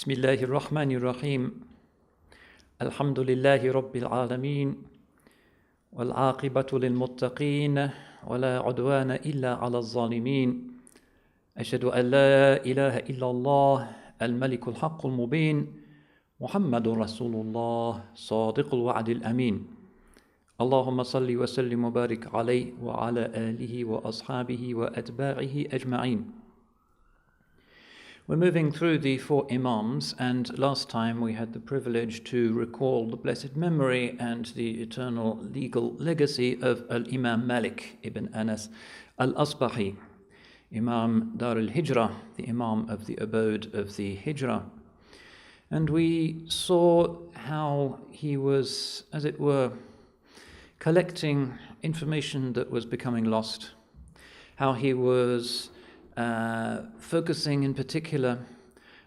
بسم الله الرحمن الرحيم الحمد لله رب العالمين والعاقبة للمتقين ولا عدوان إلا على الظالمين أشهد أن لا إله إلا الله الملك الحق المبين محمد رسول الله صادق الوعد الأمين اللهم صل وسلم وبارك عليه وعلى آله وأصحابه وأتباعه أجمعين. We're moving through the Four Imams, and last time we had the privilege to recall the blessed memory and the eternal legal legacy of al-Imam Malik ibn Anas al-Asbahi, Imam Dar al-Hijrah, the Imam of the abode of the Hijrah. And we saw how he was, as it were, collecting information that was becoming lost, how he was focusing in particular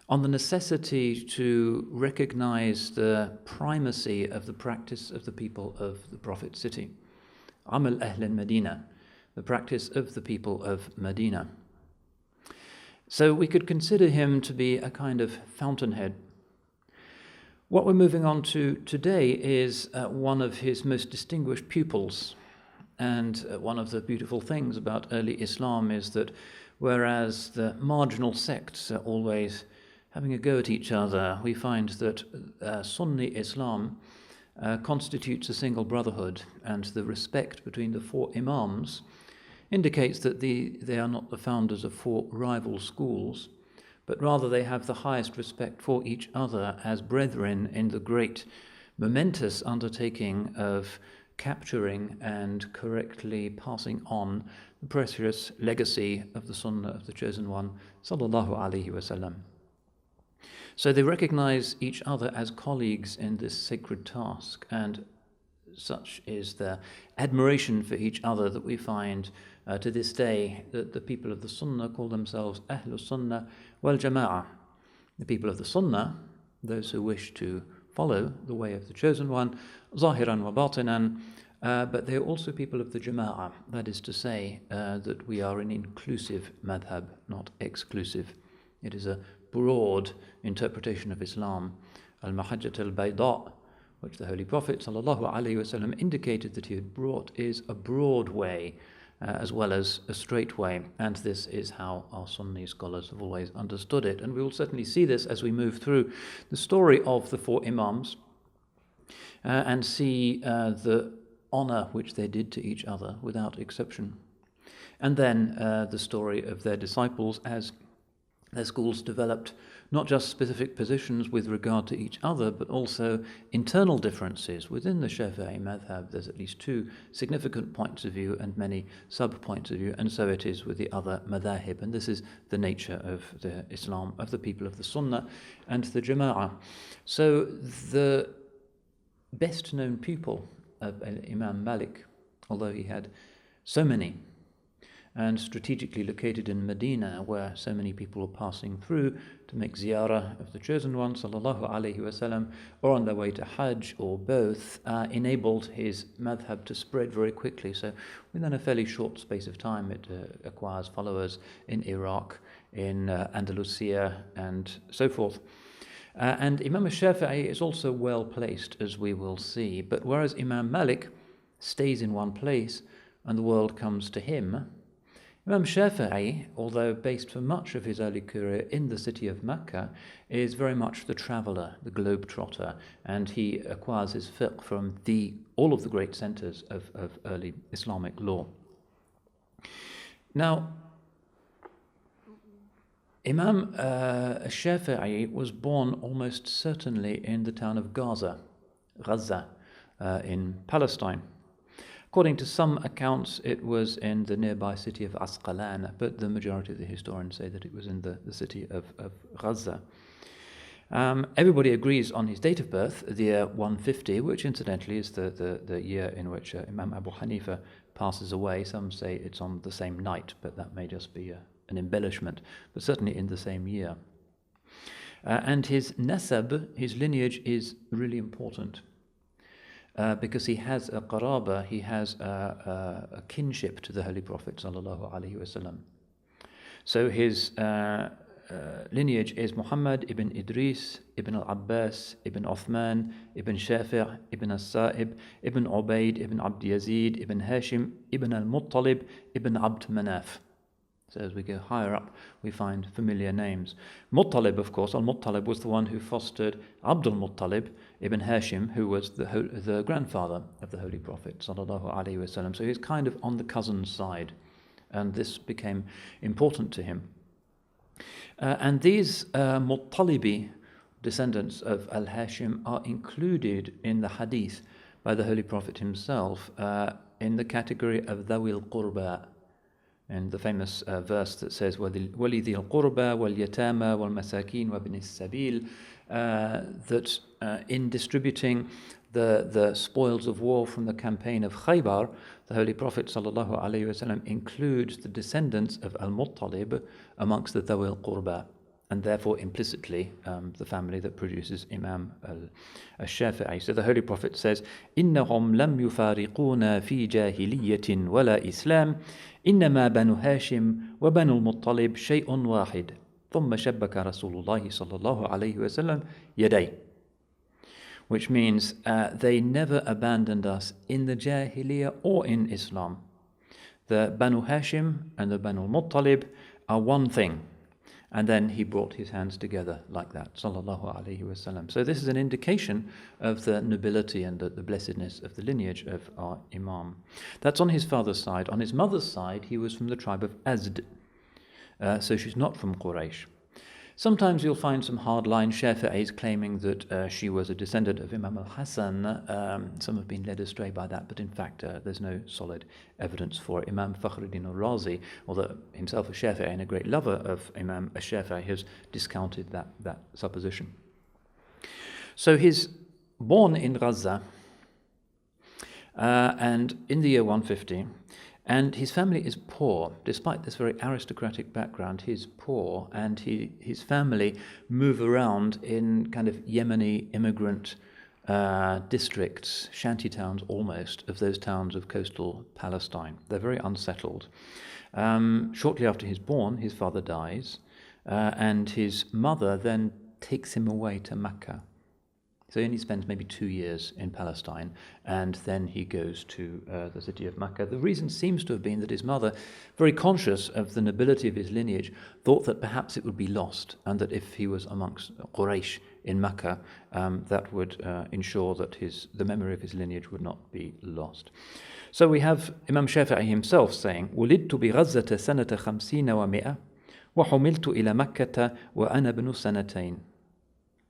on the necessity to recognize the primacy of the practice of the people of the Prophet's city. Amal Ahl al-Madina, the practice of the people of Medina. So we could consider him to be a kind of fountainhead. What we're moving on to today is one of his most distinguished pupils. And one of the beautiful things about early Islam is that whereas the marginal sects are always having a go at each other, we find that Sunni Islam constitutes a single brotherhood, and the respect between the four Imams indicates that they are not the founders of four rival schools, but rather they have the highest respect for each other as brethren in the great momentous undertaking of capturing and correctly passing on the precious legacy of the Sunnah of the Chosen One, sallallahu alaihi wasallam. So they recognize each other as colleagues in this sacred task, and such is their admiration for each other that we find to this day that the people of the Sunnah call themselves al-Sunna wal Jama'ah. The people of the Sunnah, those who wish to follow the way of the Chosen One, zahiran wa batinan, but they are also people of the Jama'ah, that is to say that we are an inclusive madhab, not exclusive. It is a broad interpretation of Islam. Al-Mahajjat al-Bayda, which the Holy Prophet ﷺ indicated that he had brought, is a broad way as well as a straight way, and this is how our Sunni scholars have always understood it. And we will certainly see this as we move through the story of the four Imams and see the honor which they did to each other without exception. And then the story of their disciples as their schools developed not just specific positions with regard to each other, but also internal differences. Within the Shafi'i madhab, there's at least two significant points of view and many sub-points of view, and so it is with the other madhahib. And this is the nature of the Islam, of the people of the Sunnah and the Jama'ah. So the best known pupil of Imam Malik, although he had so many, and strategically located in Medina, where so many people were passing through to make ziyarah of the Chosen One, sallallahu alaihi wasallam, or on their way to Hajj, or both, enabled his madhab to spread very quickly. So within a fairly short space of time, it acquires followers in Iraq, in Andalusia, and so forth. And Imam al-Shafi'i is also well placed, as we will see. But whereas Imam Malik stays in one place and the world comes to him, Imam Shafi'i, although based for much of his early career in the city of Mecca, is very much the traveller, the globetrotter, and he acquires his fiqh from all of the great centres of early Islamic law. Now, Imam Shafi'i was born almost certainly in the town of Gaza in Palestine. According to some accounts, it was in the nearby city of Asqalan, but the majority of the historians say that it was in the city of Gaza. Everybody agrees on his date of birth, the year 150, which incidentally is the year in which Imam Abu Hanifa passes away. Some say it's on the same night, but that may just be an embellishment, but certainly in the same year. And his nasab, his lineage, is really important. Because he has a qaraba, he has a kinship to the Holy Prophet sallallahu alaihi wasallam. So his lineage is Muhammad ibn Idris, ibn al-Abbas, ibn Uthman, ibn Shafi', ibn al-Sa'ib, ibn Ubaid, ibn Abd Yazid, ibn Hashim, ibn al-Muttalib, ibn Abd Manaf. So as we go higher up, we find familiar names. Muttalib, of course, al-Muttalib was the one who fostered Abdul Muttalib ibn Hashim, who was the grandfather of the Holy Prophet sallallahu alaihi wasallam. So he's kind of on the cousin's side, and this became important to him. And these Muttalibi descendants of al-Hashim are included in the hadith by the Holy Prophet himself in the category of Dhawil Qurba, and the famous verse that says وَلِذِي الْقُرْبَى وَالْيَتَامَى وَالْمَسَاكِينَ وَابْنِ السَّبِيلِ, that in distributing the spoils of war from the campaign of Khaybar, the Holy Prophet ﷺ includes the descendants of al-Muttalib amongst the Dhawil Qurba, and therefore implicitly the family that produces Imam al-Shafi'i. So the Holy Prophet says, إِنَّهُمْ لَمْ يُفَارِقُونَ فِي جَاهِلِيَّةٍ وَلَا إِسْلَامٍ إِنَّمَا بَنُو هاشم وَبَنُو الْمُطَّلِبِ شَيْءٌ وَاحِدٌ ثُمَّ شَبَّكَ رَسُولُ اللَّهِ صَلَّى اللَّهُ عَلَيْهِ وَسَلَّمَ يَدَيْهِ, which means they never abandoned us in the Jahiliyyah or in Islam. The Banu Hashim and the Banu Muttalib are one thing. And then he brought his hands together like that, sallallahu alaihi wasallam. So this is an indication of the nobility and the blessedness of the lineage of our Imam. That's on his father's side. On his mother's side, he was from the tribe of Azd. So she's not from Quraysh. Sometimes you'll find some hardline Shafi'is claiming that she was a descendant of Imam al-Hasan. Some have been led astray by that, but in fact there's no solid evidence for it. Imam Fakhruddin al-Razi, although himself a Shafi'i and a great lover of Imam al-Shafi'i, has discounted that supposition. So he's born in Gaza and in the year 150. And his family is poor. Despite this very aristocratic background, he's poor, and his family move around in kind of Yemeni immigrant districts, shanty towns almost, of those towns of coastal Palestine. They're very unsettled. Shortly after he's born, his father dies, and his mother then takes him away to Mecca. So he only spends maybe 2 years in Palestine, and then he goes to the city of Mecca. The reason seems to have been that his mother, very conscious of the nobility of his lineage, thought that perhaps it would be lost, and that if he was amongst Quraysh in Mecca, that would ensure that the memory of his lineage would not be lost. So we have Imam Shafi'i himself saying, وَلِدْتُ بِغَزَّةَ سَنَةَ خَمْسِينَ وَمِئَةٍ وَحُمِلْتُ إِلَى مَكَّةَ وَأَنَا بْنُ سَنَتَيْنِ.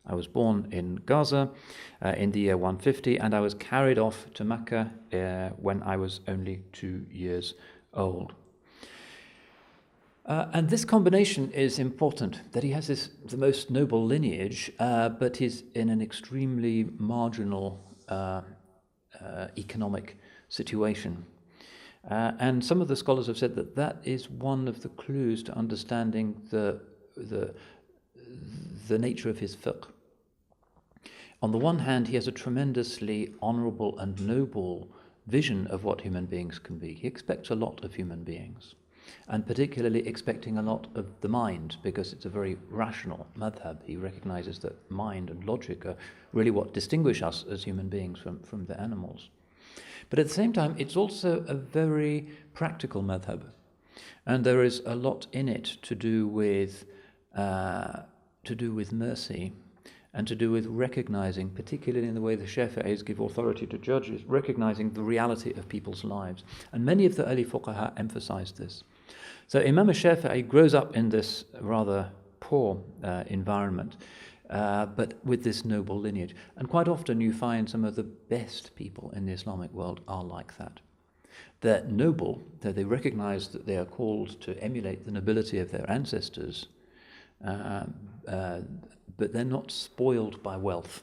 I was born in Gaza in the year 150, and I was carried off to Mecca when I was only 2 years old. And this combination is important, that he has the most noble lineage, but he's in an extremely marginal economic situation. And some of the scholars have said that is one of the clues to understanding the nature of his fiqh. On the one hand, he has a tremendously honorable and noble vision of what human beings can be. He expects a lot of human beings, and particularly expecting a lot of the mind, because it's a very rational madhab. He recognizes that mind and logic are really what distinguish us as human beings from the animals. But at the same time, it's also a very practical madhab, and there is a lot in it to do with mercy, and to do with recognizing, particularly in the way the Shafi'is give authority to judges, recognizing the reality of people's lives. And many of the early fuqaha emphasized this. So Imam al-Shafi'i grows up in this rather poor environment, but with this noble lineage. And quite often you find some of the best people in the Islamic world are like that. They're noble, that they recognize that they are called to emulate the nobility of their ancestors, but they're not spoiled by wealth,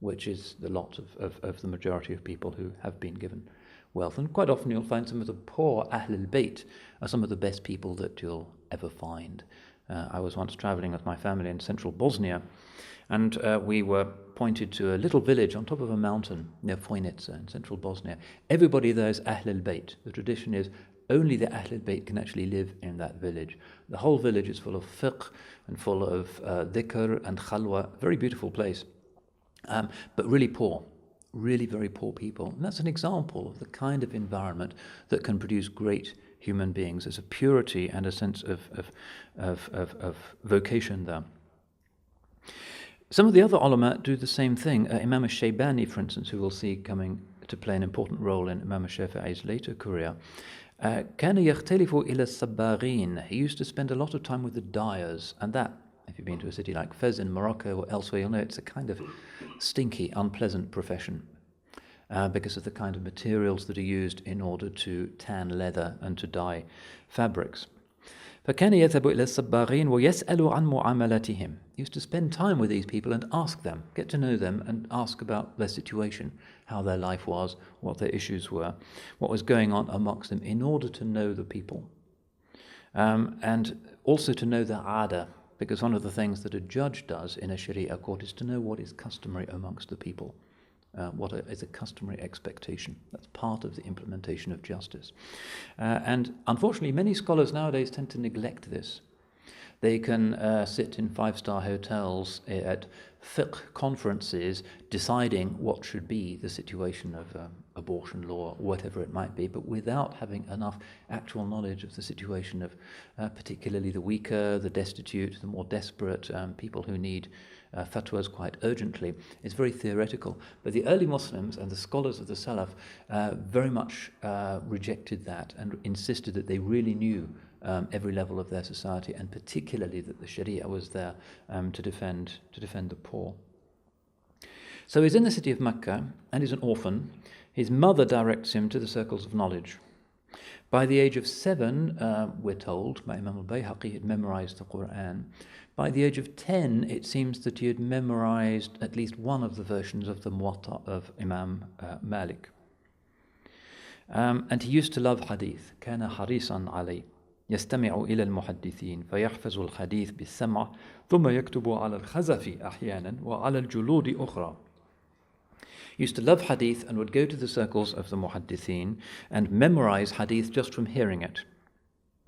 which is the lot of the majority of people who have been given wealth. And quite often you'll find some of the poor Ahl al-Bayt are some of the best people that you'll ever find. I was once traveling with my family in central Bosnia, and we were pointed to a little village on top of a mountain near Vojnica in central Bosnia. Everybody there is Ahl al-Bayt. The tradition is only the Ahlul Bayt can actually live in that village. The whole village is full of fiqh and full of dhikr and khalwa. Very beautiful place, but really poor. Really very poor people. And that's an example of the kind of environment that can produce great human beings. There's a purity and a sense of vocation there. Some of the other ulama do the same thing. Imam al-Shaybani, for instance, who we'll see coming to play an important role in Imam al-Shafi'i's later career, كان يختلف إلى الصباغين. He used to spend a lot of time with the dyers, and that, if you've been to a city like Fez in Morocco or elsewhere, you'll know it's a kind of stinky, unpleasant profession because of the kind of materials that are used in order to tan leather and to dye fabrics. فكان يذهب إلى الصباغين ويسأل عن معاملاتهم. He used to spend time with these people and ask them, get to know them and ask about their situation, how their life was, what their issues were, what was going on amongst them, in order to know the people. And also to know their ada, because one of the things that a judge does in a Sharia court is to know what is customary amongst the people, what is a customary expectation. That's part of the implementation of justice. And unfortunately, many scholars nowadays tend to neglect this. They can sit in five-star hotels at fiqh conferences deciding what should be the situation of abortion law, whatever it might be, but without having enough actual knowledge of the situation of particularly the weaker, the destitute, the more desperate, people who need fatwas quite urgently. It's very theoretical. But the early Muslims and the scholars of the Salaf very much rejected that and insisted that they really knew every level of their society, and particularly that the Sharia was there to defend the poor. So he's in the city of Mecca and he's an orphan. His mother directs him to the circles of knowledge. By the age of 7, we're told, by Imam al-Bayhaqi, he had memorized the Quran. By the age of 10, it seems that he had memorized at least one of the versions of the Muwatta of Imam Malik. And he used to love hadith. كان حريصا عليه يستمع إلى المحدثين فيحفظ الحديث بالسمع ثم يكتب على الخزف أحيانا وعلى الجلود أخرى. He used to love hadith and would go to the circles of the muhaddithin and memorize hadith just from hearing it.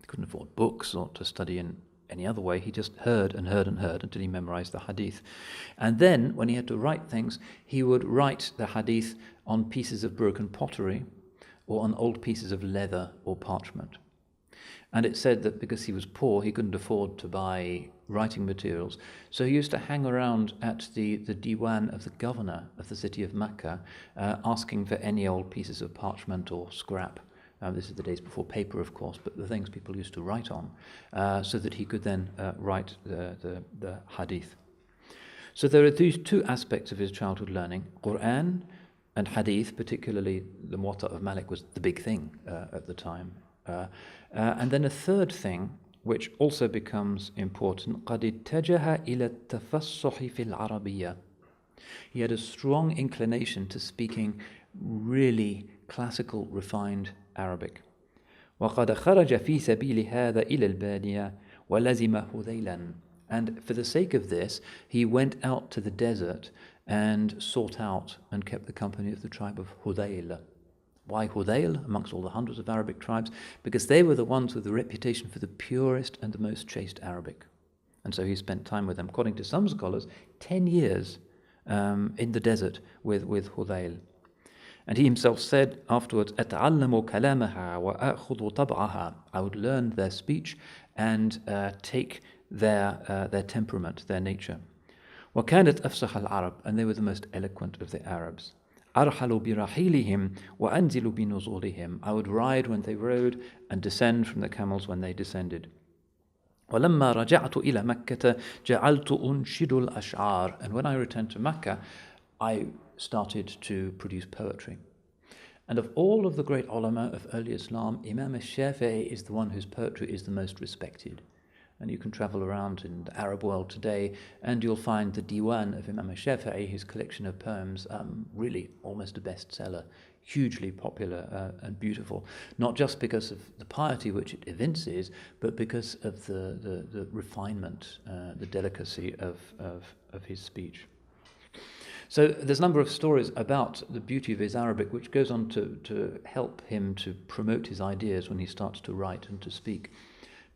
He couldn't afford books or to study in any other way. He just heard and heard and heard until he memorized the hadith. And then, when he had to write things, he would write the hadith on pieces of broken pottery or on old pieces of leather or parchment. And it said that because he was poor, he couldn't afford to buy writing materials. So he used to hang around at the diwan of the governor of the city of Mecca, asking for any old pieces of parchment or scrap. This is the days before paper, of course, but the things people used to write on, so that he could then write the hadith. So there are these two aspects of his childhood learning: Quran and hadith. Particularly the Muwatta of Malik was the big thing at the time. And then a third thing, which also becomes important, قد اتجه إلى التفصح في العربية. He had a strong inclination to speaking really classical, refined Arabic. وقد خرج في سبيل هذا إلى البادية ولزم هذيلا. And for the sake of this, he went out to the desert and sought out and kept the company of the tribe of Hudayl. Why Hudayl amongst all the hundreds of Arabic tribes? Because they were the ones with the reputation for the purest and the most chaste Arabic. And so he spent time with them, according to some scholars, 10 years in the desert with Hudayl. And he himself said afterwards, أَتَعَلَّمُ كَلَامَهَا وَأَخُذُ طَبْعَهَا. I would learn their speech and take their temperament, their nature. وَكَانَتْ أَفْصَحَ الْعَرَبِ. And they were the most eloquent of the Arabs. أَرْحَلُ بِرَحِيلِهِمْ وَأَنْزِلُ بِنُزُولِهِمْ. I would ride when they rode and descend from the camels when they descended. وَلَمَّا رَجَعْتُ إِلَى مَكَّةَ جَعَلْتُ أُنْشِدُ الْأَشْعَارِ. And when I returned to Mecca, I started to produce poetry. And of all of the great ulama of early Islam, Imam al-Shafi'i is the one whose poetry is the most respected. And you can travel around in the Arab world today and you'll find the Diwan of Imam al-Shafi'i, his collection of poems, really almost a bestseller, hugely popular and beautiful, not just because of the piety which it evinces, but because of the refinement, the delicacy of his speech. So there's a number of stories about the beauty of his Arabic, which goes on to help him to promote his ideas when he starts to write and to speak,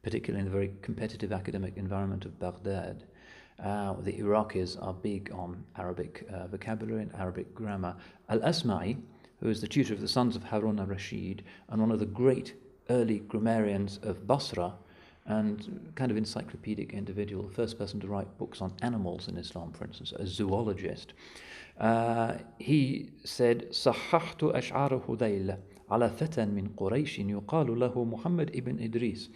particularly in the very competitive academic environment of Baghdad. The Iraqis are big on Arabic vocabulary and Arabic grammar. Al-Asma'i, who is the tutor of the sons of Harun al-Rashid and one of the great early grammarians of Basra, and kind of encyclopedic individual, the first person to write books on animals in Islam, for instance, a zoologist. He said, صححت أشعار هذيل على فتى من قريش يقال له Muhammad ibn Idris.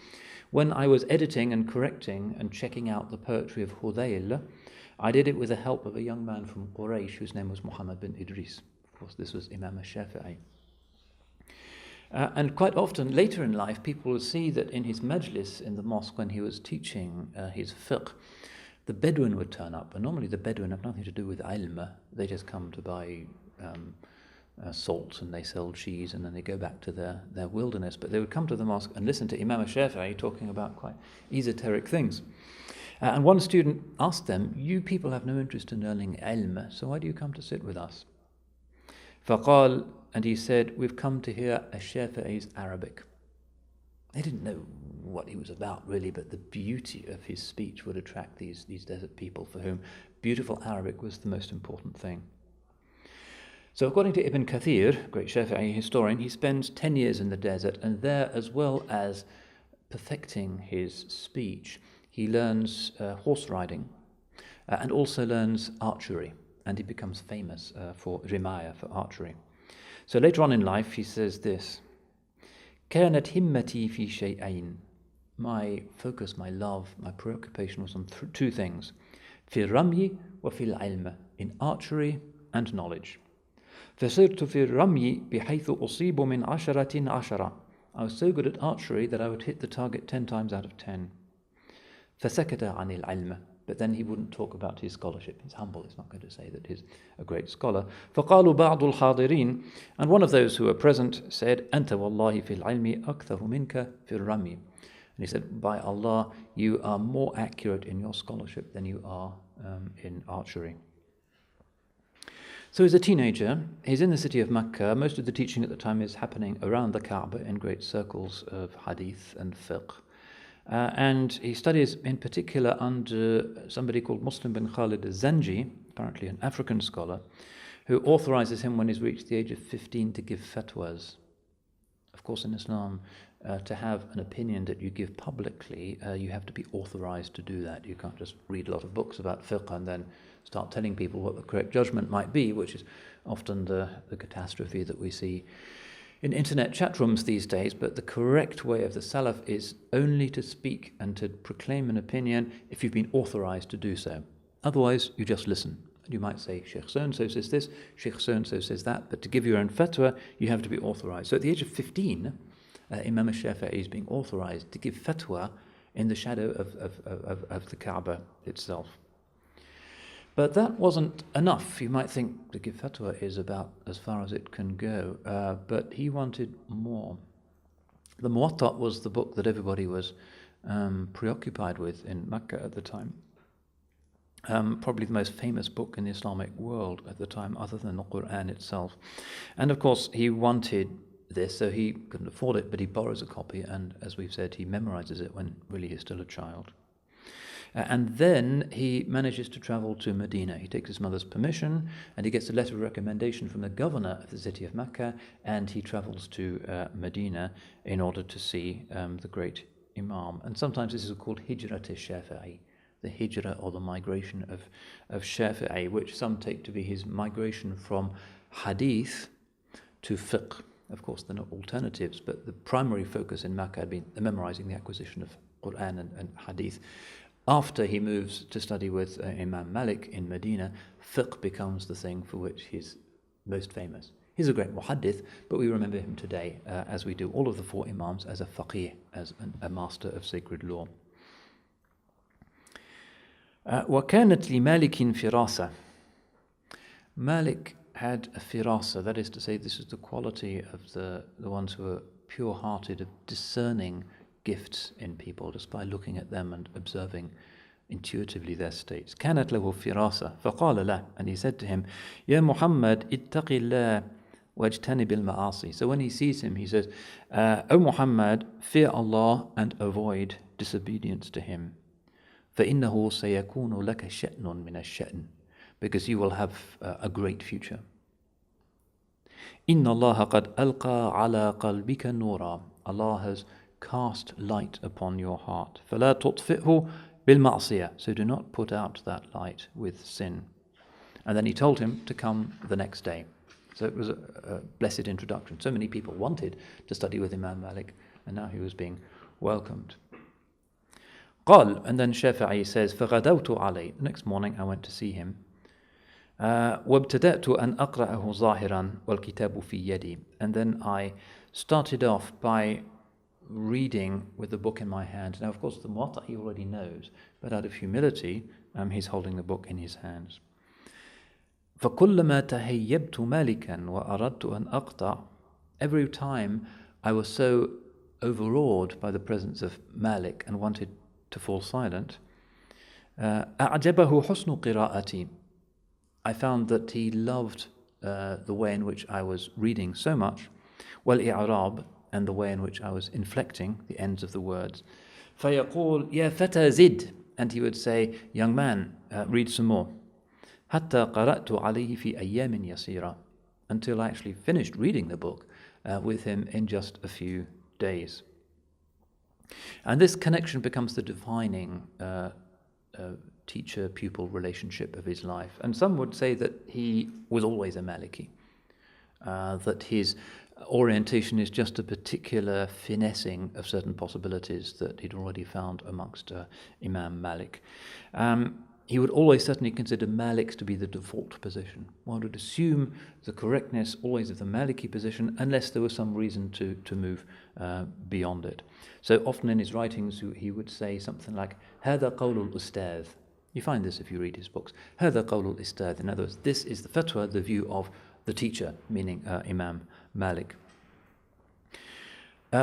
When I was editing and correcting and checking out the poetry of Hudayl, I did it with the help of a young man from Quraysh whose name was Muhammad bin Idris. Of course, this was Imam al-Shafi'i. And quite often, later in life, people will see that in his majlis in the mosque when he was teaching his fiqh, the Bedouin would turn up. And normally the Bedouin have nothing to do with ilm. They just come to buy salt and they sell cheese and then they go back to their wilderness. But they would come to the mosque and listen to Imam al-Shafi'i talking about quite esoteric things. And one student asked them, you people have no interest in learning ilm, so why do you come to sit with us? فقال, and he said, we've come to hear al-Shafi'i's Arabic. They didn't know what he was about really, but the beauty of his speech would attract these desert people for whom beautiful Arabic was the most important thing. So according to Ibn Kathir, great Shafi'i historian, he spends 10 years in the desert, and there, as well as perfecting his speech, he learns horse riding and also learns archery, and he becomes famous for rimaya, for archery. So later on in life, he says this, كانت همتي في شيئين. My focus, my love, my preoccupation was on two things, في الرمي وفي العلم, in archery and knowledge. فصرت في الرمي بحيث أصيب من 10. I was so good at archery that I would hit the target 10 times out of 10. فسكت عن العلم. But then he wouldn't talk about his scholarship. He's humble. He's not going to say that he's a great scholar. فقالوا بعض الحاضرين, and one of those who were present said, أنت والله في العلم أكثر منك في الرمي. And he said, by Allah, you are more accurate in your scholarship than you are in archery. So he's a teenager. He's in the city of Mecca. Most of the teaching at the time is happening around the Kaaba in great circles of hadith and fiqh. And he studies in particular under somebody called Muslim bin Khalid al-Zanji, apparently an African scholar, who authorizes him when he's reached the age of 15 to give fatwas. Of course, in Islam, to have an opinion that you give publicly, you have to be authorized to do that. You can't just read a lot of books about fiqh and then start telling people what the correct judgment might be, which is often the catastrophe that we see in internet chat rooms these days. But the correct way of the Salaf is only to speak and to proclaim an opinion if you've been authorized to do so. Otherwise, you just listen. You might say, Shaykh so-and-so says this, Shaykh so-and-so says that, but to give your own fatwa, you have to be authorized. So at the age of 15, Imam al-Shafi'i is being authorized to give fatwa in the shadow of the Kaaba itself. But that wasn't enough. You might think to give fatwa is about as far as it can go, but he wanted more. The Muwatta was the book that everybody was preoccupied with in Mecca at the time. Probably the most famous book in the Islamic world at the time, other than the Quran itself. And of course, he wanted this, so he couldn't afford it, but he borrows a copy, and as we've said, he memorizes it when really he's still a child. And then he manages to travel to Medina. He takes his mother's permission, and he gets a letter of recommendation from the governor of the city of Mecca, and he travels to Medina in order to see the great Imam. And sometimes this is called Hijrat al-Shafi'i, the hijrah or the migration of Shafi'i, which some take to be his migration from hadith to fiqh. Of course, they're not alternatives, but the primary focus in Mecca had been the memorizing, the acquisition of Quran and hadith. After he moves to study with Imam Malik in Medina, fiqh becomes the thing for which he's most famous. He's a great muhaddith, but we remember him today, as we do all of the four imams, as a faqih, as a master of sacred law. وَكَانَتْ لِمَالِكٍ فِرَاسَةٍ. Malik had a firasa, that is to say, this is the quality of the ones who are pure-hearted, of discerning gifts in people just by looking at them and observing intuitively there states كانت له فراسة فقال له, and he said to him, يا محمد اتق الله واجتنب المعاصي. So when he sees him, he says, O Muhammad, fear Allah and avoid disobedience to him. فإنه سيكون لك شأن من الشأن, because you will have a great future. إن الله قد ألقى على قلبك نورا. Allah has cast light upon your heart. فلا تطفئه بالمعصية. So do not put out that light with sin. And then he told him to come the next day. So it was a blessed introduction. So many people wanted to study with Imam Malik, and now he was being welcomed. قال, and then Shafi'i says, فغدوت عليه. The next morning I went to see him. وابتدأت أن أقرأه ظاهرا والكتاب في يدي. And then I started off by reading with the book in my hand. Now, of course, the Muwatta he already knows, but out of humility, he's holding the book in his hands. فكلما تهيبت مالكا وأردت أن أقطع. Every time I was so overawed by the presence of Malik and wanted to fall silent, أعجبه حسن قراءتي. I found that he loved the way in which I was reading so much, والإعراب, and the way in which I was inflecting the ends of the words. فيقول يا فتى زد, and he would say, young man, read some more. حتى قرأت عليه في أيام يسيرة, until I actually finished reading the book with him in just a few days. And this connection becomes the defining teacher-pupil relationship of his life. And some would say that he was always a Maliki, that his orientation is just a particular finessing of certain possibilities that he'd already found amongst Imam Malik. He would always certainly consider Malik's to be the default position. One would assume the correctness always of the Maliki position unless there was some reason to move beyond it. So often in his writings he would say something like, هذا قول الأستاذ. You find this if you read his books. هذا قول الأستاذ. In other words, this is the fatwa, the view of the teacher, meaning Imam Malik.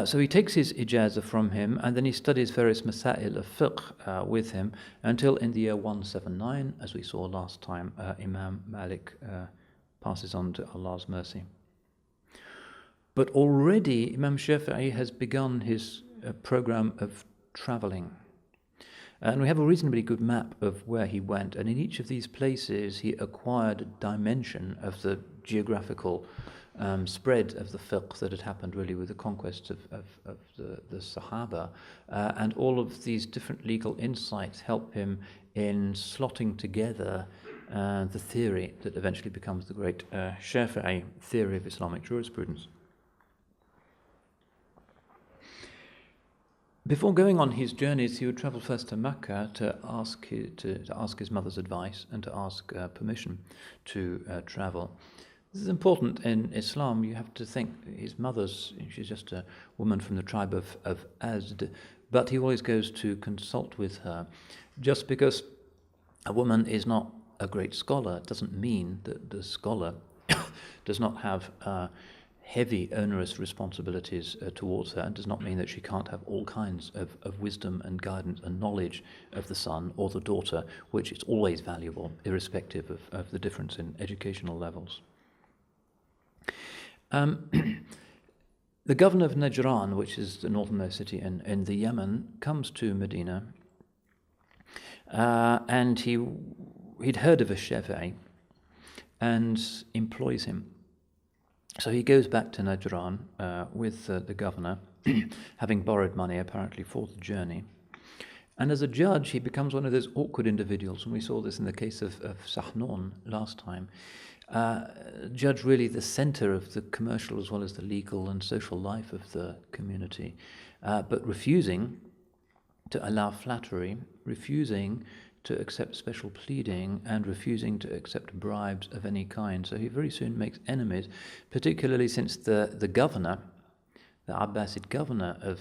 So he takes his ijazah from him, and then he studies various masail of fiqh with him until in the year 179, as we saw last time, Imam Malik passes on to Allah's mercy. But already Imam Shafi'i has begun his program of traveling. And we have a reasonably good map of where he went, and in each of these places he acquired a dimension of the geographical spread of the fiqh that had happened really with the conquest of the Sahaba, and all of these different legal insights help him in slotting together the theory that eventually becomes the great Shafi'i theory of Islamic jurisprudence. Before going on his journeys, he would travel first to Mecca to ask his mother's advice and to ask permission to travel. This is important in Islam. You have to think his she's just a woman from the tribe of Azd, but he always goes to consult with her. Just because a woman is not a great scholar doesn't mean that the scholar does not have heavy, onerous responsibilities towards her, and does not mean that she can't have all kinds of wisdom and guidance and knowledge of the son or the daughter, which is always valuable, irrespective of the difference in educational levels. The governor of Najran, which is the northernmost city in the Yemen, comes to Medina, and he'd heard of a Shafi'i and employs him. So he goes back to Najran with the governor, having borrowed money apparently for the journey. And as a judge, he becomes one of those awkward individuals, and we saw this in the case of Sahnun last time. Judge really the center of the commercial as well as the legal and social life of the community, but refusing to allow flattery, refusing to accept special pleading, and refusing to accept bribes of any kind. So he very soon makes enemies, particularly since the governor, the Abbasid governor of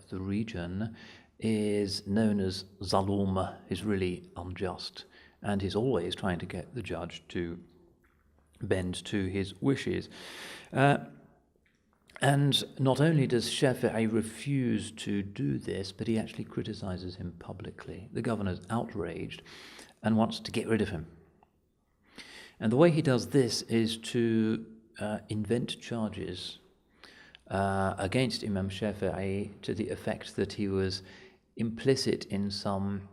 the region, is known as Zalum, is really unjust, and he's always trying to get the judge to bend to his wishes. And not only does Shafi'i refuse to do this, but he actually criticizes him publicly. The governor's outraged and wants to get rid of him. And the way he does this is to invent charges against Imam Shafi'i to the effect that he was implicit in some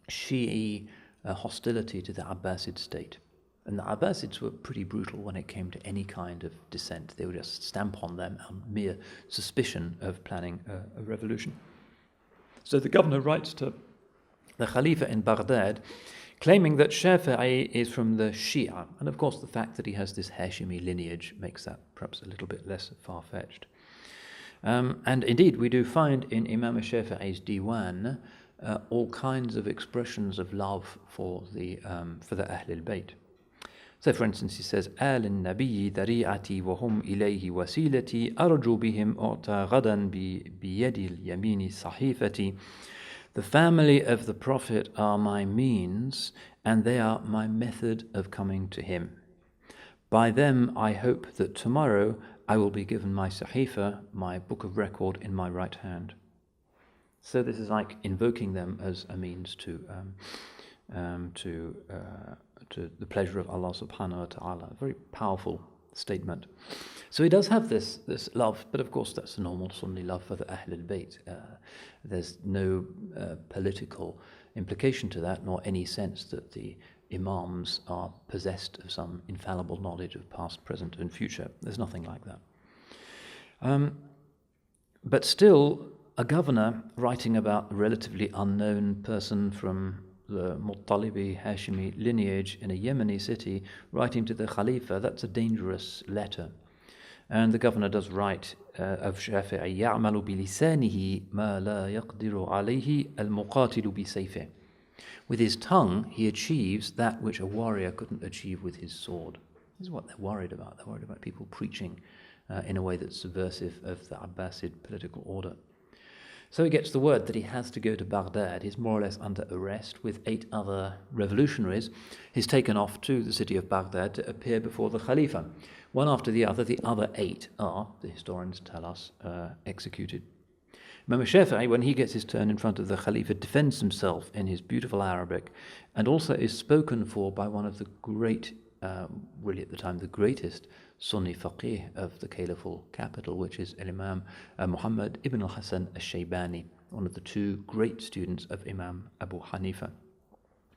Shi'i hostility to the Abbasid state. And the Abbasids were pretty brutal when it came to any kind of dissent. They would just stamp on them on mere suspicion of planning a revolution. So the governor writes to the Khalifa in Baghdad, claiming that Shafi'i is from the Shia. And of course the fact that he has this Hashimi lineage makes that perhaps a little bit less far-fetched. And indeed we do find in Imam Shafi'i's Diwan all kinds of expressions of love for the Ahlul Bayt. So for instance he says, آل النبي ذريعتي وهم إليه وسيلتي أرجو بهم أعطى غدا بيد اليمين صحيفتي. The family of the Prophet are my means, and they are my method of coming to him. By them I hope that tomorrow I will be given my sahifa, my book of record, in my right hand. So this is like invoking them as a means to the pleasure of Allah subhanahu wa ta'ala. A very powerful statement. So he does have this love, but of course that's a normal Sunni love for the Ahlul Bayt. There's no political implication to that, nor any sense that the Imams are possessed of some infallible knowledge of past, present and future. There's nothing like that. But still, a governor writing about a relatively unknown person from the Muttalibi Hashimi lineage in a Yemeni city, writing to the Khalifa, that's a dangerous letter. And the governor does write of Shafi'i, يَعْمَلُ بِلِسَانِهِ مَا لَا يَقْدِرُ عَلَيْهِ الْمُقَاتِلُ بِسَيْفِهِ. With his tongue, he achieves that which a warrior couldn't achieve with his sword. This is what they're worried about. They're worried about people preaching in a way that's subversive of the Abbasid political order. So he gets the word that he has to go to Baghdad. He's more or less under arrest with 8 other revolutionaries. He's taken off to the city of Baghdad to appear before the Khalifa. One after the other 8 are, the historians tell us, executed. Imam Shafi'i, when he gets his turn in front of the Khalifa, defends himself in his beautiful Arabic and also is spoken for by one of the great, really at the time the greatest Sunni faqih of the caliphal capital, which is Imam Muhammad ibn al-Shaybani, one of the 2 great students of Imam Abu Hanifa.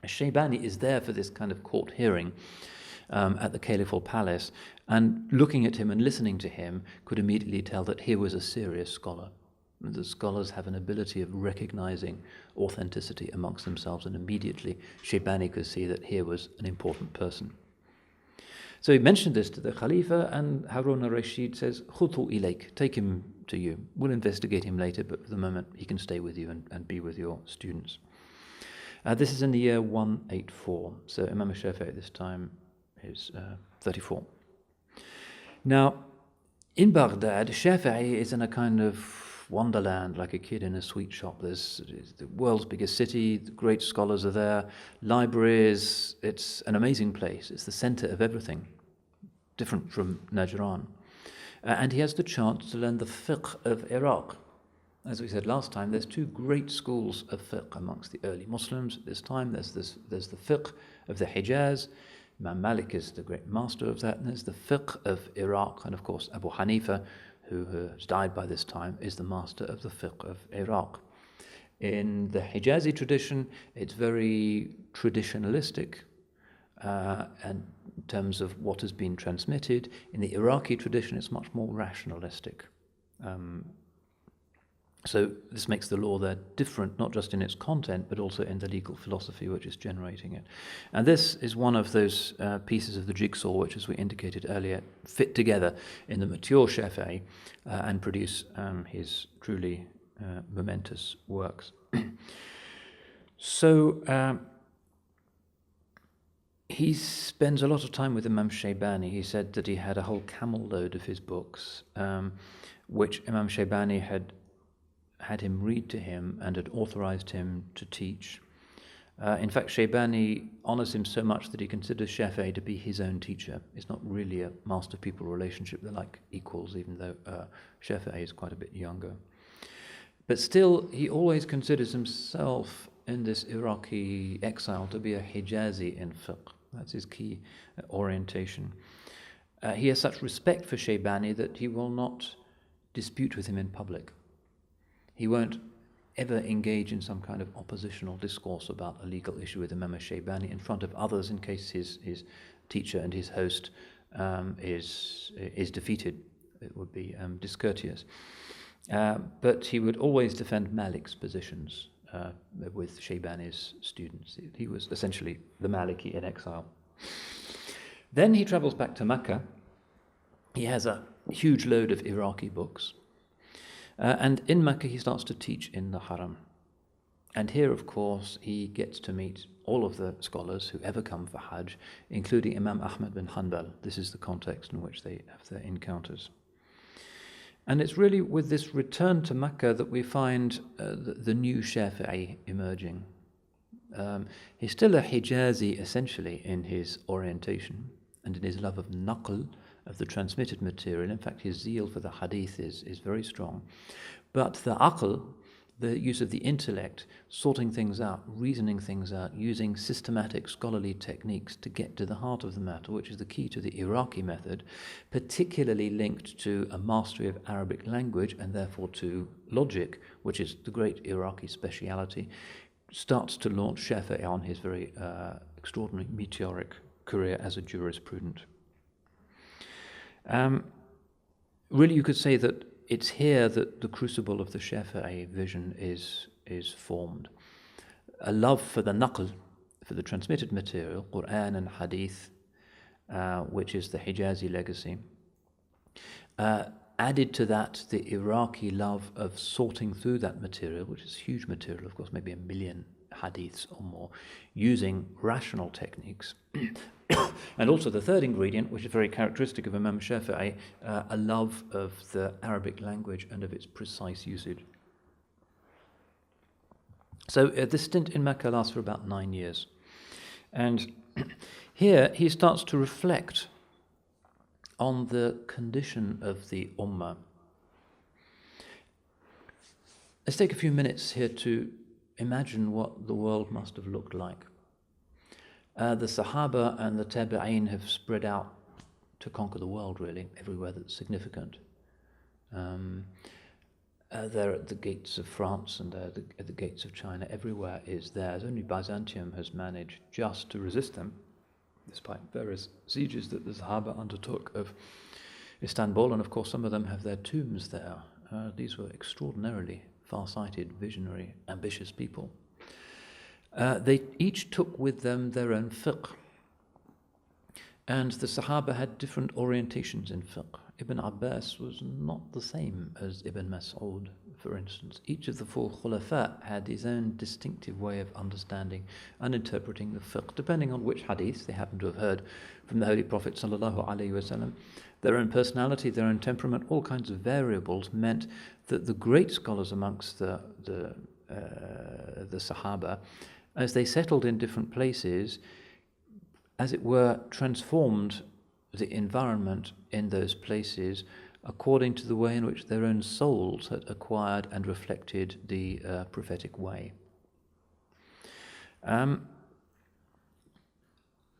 Shaybani is there for this kind of court hearing at the caliphal palace, and looking at him and listening to him could immediately tell that here was a serious scholar. The scholars have an ability of recognizing authenticity amongst themselves, and immediately Shaybani could see that here was an important person. So he mentioned this to the Khalifa, and Harun al-Rashid says, "Khudhu ilayk, take him to you. We'll investigate him later, but for the moment he can stay with you and be with your students." This is in the year 184, so Imam Shafi'i at this time is 34. Now, in Baghdad, Shafi'i is in a kind of wonderland, like a kid in a sweet shop. There's the world's biggest city, the great scholars are there, libraries, it's an amazing place. It's the center of everything, different from Najran. And he has the chance to learn the fiqh of Iraq. As we said last time, there's 2 great schools of fiqh amongst the early Muslims at this time. There's the fiqh of the Hijaz. Imam Malik is the great master of that. And there's the fiqh of Iraq. And of course, Abu Hanifa, who has died by this time, is the master of the fiqh of Iraq. In the Hijazi tradition, it's very traditionalistic and in terms of what has been transmitted. In the Iraqi tradition, it's much more rationalistic. So this makes the law there different, not just in its content, but also in the legal philosophy which is generating it. And this is one of those pieces of the jigsaw which, as we indicated earlier, fit together in the mature Shafi'i and produce his truly momentous works. So he spends a lot of time with Imam Shaybani. He said that he had a whole camel load of his books, which Imam Shaybani had him read to him and had authorized him to teach. In fact, Shaybani honors him so much that he considers Shafi'i to be his own teacher. It's not really a master-pupil relationship. They're like equals, even though Shafi'i is quite a bit younger. But still, he always considers himself in this Iraqi exile to be a Hijazi in fiqh. That's his key orientation. He has such respect for Shaybani that he will not dispute with him in public. He won't ever engage in some kind of oppositional discourse about a legal issue with Imam Shaybani in front of others in case his teacher and his host is defeated. It would be discourteous. But he would always defend Malik's positions with Shaybani's students. He was essentially the Maliki in exile. Then he travels back to Mecca. He has a huge load of Iraqi books. And in Mecca, he starts to teach in the Haram. And here, of course, he gets to meet all of the scholars who ever come for Hajj, including Imam Ahmad bin Hanbal. This is the context in which they have their encounters. And it's really with this return to Mecca that we find the new Shafi'i emerging. He's still a Hijazi, essentially, in his orientation and in his love of naql, of the transmitted material. In fact, his zeal for the hadith is very strong. But the aql, the use of the intellect, sorting things out, reasoning things out, using systematic scholarly techniques to get to the heart of the matter, which is the key to the Iraqi method, particularly linked to a mastery of Arabic language and therefore to logic, which is the great Iraqi speciality, starts to launch Shafi'i on his very extraordinary meteoric career as a jurisprudent. Really, you could say that it's here that the crucible of the Shafi'i vision is formed. A love for the naql, for the transmitted material, Quran and Hadith, which is the Hijazi legacy. Added to that, the Iraqi love of sorting through that material, which is huge material, of course, maybe 1 million hadiths or more, using rational techniques. And also the third ingredient, which is very characteristic of Imam Shafi'i, a love of the Arabic language and of its precise usage. So this stint in Mecca lasts for about 9 years. And here he starts to reflect on the condition of the Ummah. Let's take a few minutes here to imagine what the world must have looked like. The Sahaba and the Tabi'een have spread out to conquer the world, really, everywhere that's significant. They're at the gates of France and they're at the gates of China. Everywhere is theirs. Only Byzantium has managed just to resist them, despite various sieges that the Sahaba undertook of Istanbul. And of course, some of them have their tombs there. These were extraordinarily far-sighted, visionary, ambitious people. They each took with them their own fiqh. And the Sahaba had different orientations in fiqh. Ibn Abbas was not the same as Ibn Mas'ud, for instance. Each of the 4 khulafa had his own distinctive way of understanding and interpreting the fiqh, depending on which hadith they happened to have heard from the Holy Prophet ﷺ. Their own personality, their own temperament, all kinds of variables meant that the great scholars amongst the Sahaba, as they settled in different places, as it were, transformed the environment in those places according to the way in which their own souls had acquired and reflected the prophetic way. And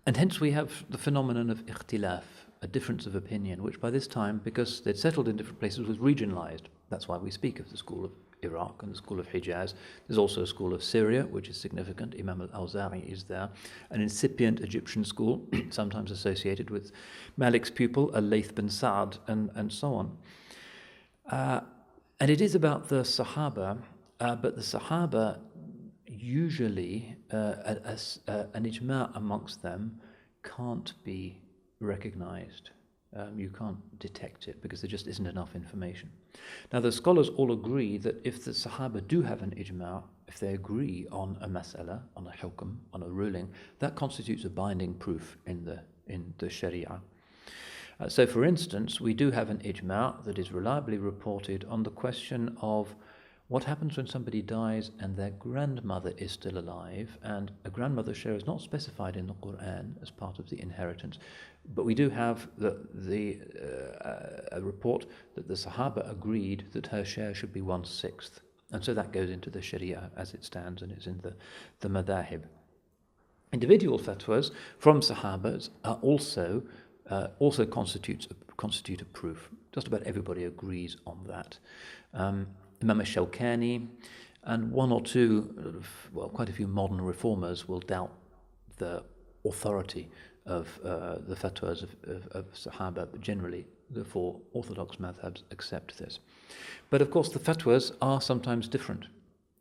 hence we have the phenomenon of ikhtilaf, a difference of opinion, which by this time, because they'd settled in different places, was regionalized. That's why we speak of the school of Iraq and the school of Hijaz. There's also a school of Syria, which is significant. Imam al-Awza'i is there. An incipient Egyptian school, sometimes associated with Malik's pupil, al-Layth bin Sa'd, and so on. And it is about the Sahaba, but the Sahaba usually, an ijma' amongst them can't be recognized. You can't detect it because there just isn't enough information. Now, the scholars all agree that if the Sahaba do have an ijma', if they agree on a mas'ala, on a hukm, on a ruling, that constitutes a binding proof in the Sharia. So, for instance, we do have an ijma' that is reliably reported on the question of What happens when somebody dies and their grandmother is still alive, and a grandmother's share is not specified in the Quran as part of the inheritance, but we do have a report that the Sahaba agreed that her share should be 1/6, and so that goes into the Sharia as it stands, and it's in the Madahib. Individual fatwas from Sahabas are also constitute a proof. Just about everybody agrees on that. Imam al-Shawkani and one or two, quite a few modern reformers will doubt the authority of the fatwas of Sahaba, but generally the four orthodox madhabs accept this. But of course the fatwas are sometimes different.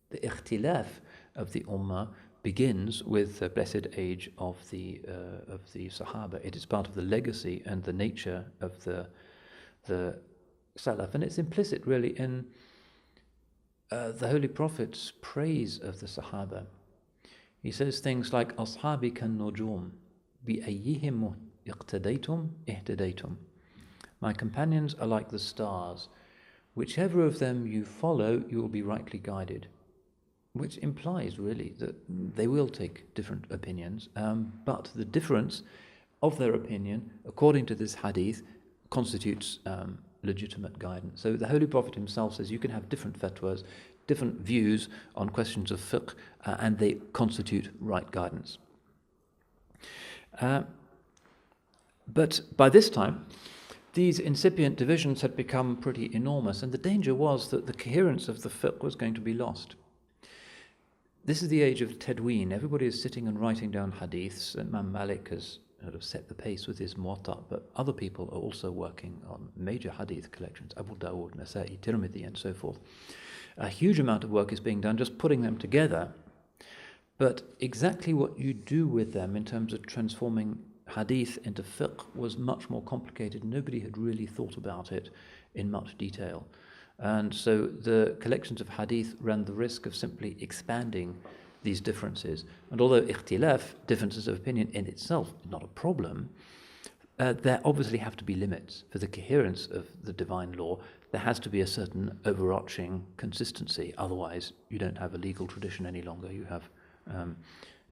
The ikhtilaf of the Ummah begins with the blessed age of the Sahaba. It is part of the legacy and the nature of the Salaf, and it's implicit really in the Holy Prophet's praise of the Sahaba. He says things like "Ashabi kan nujum, bi ayyihim iqtadaytum ihtadaytum." My companions are like the stars. Whichever of them you follow, you will be rightly guided. Which implies really that they will take different opinions, but the difference of their opinion, according to this hadith, constitutes legitimate guidance. So the Holy Prophet himself says you can have different fatwas, different views on questions of fiqh, and they constitute right guidance. But by this time, these incipient divisions had become pretty enormous, and the danger was that the coherence of the fiqh was going to be lost. This is the age of Tadween. Everybody is sitting and writing down hadiths. Imam Malik has sort of set the pace with his Muwatta, but other people are also working on major hadith collections, Abdal, Nasir, Tirmidhi, and so forth. A huge amount of work is being done just putting them together, but exactly what you do with them in terms of transforming hadith into fiqh was much more complicated. Nobody had really thought about it in much detail. And so the collections of hadith ran the risk of simply expanding these differences. And although ikhtilaf, differences of opinion in itself, is not a problem, there obviously have to be limits. For the coherence of the divine law, there has to be a certain overarching consistency. Otherwise, you don't have a legal tradition any longer. You have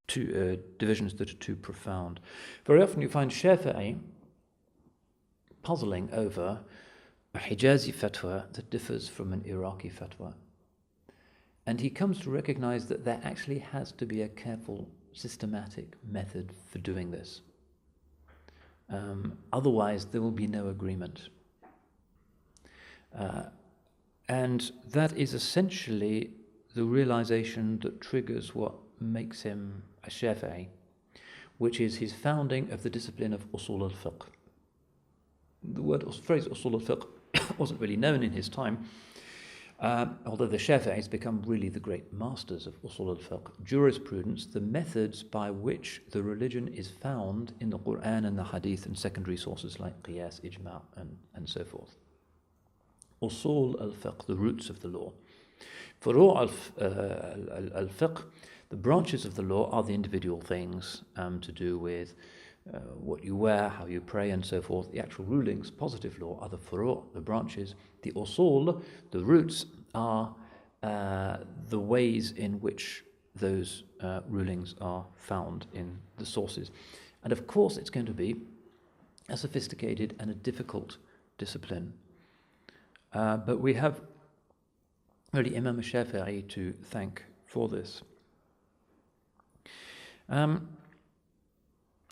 two divisions that are too profound. Very often you find Shafi'i puzzling over a Hijazi fatwa that differs from an Iraqi fatwa. And he comes to recognize that there actually has to be a careful, systematic method for doing this. Otherwise, there will be no agreement. And that is essentially the realization that triggers what makes him a Shafi'i, which is his founding of the discipline of usul al-fiqh. The phrase usul al-fiqh wasn't really known in his time, although the Shafi'is become really the great masters of usul al-fiqh. Jurisprudence, the methods by which the religion is found in the Quran and the Hadith and secondary sources like qiyas, ijma' and so forth. Usul al-fiqh, the roots of the law. Furu' al-fiqh, the branches of the law are the individual things to do with what you wear, how you pray, and so forth. The actual rulings, positive law, are the furu', the branches. The usul, the roots, are the ways in which those rulings are found in the sources. And of course, it's going to be a sophisticated and a difficult discipline. But we have really Imam Shafi'i to thank for this.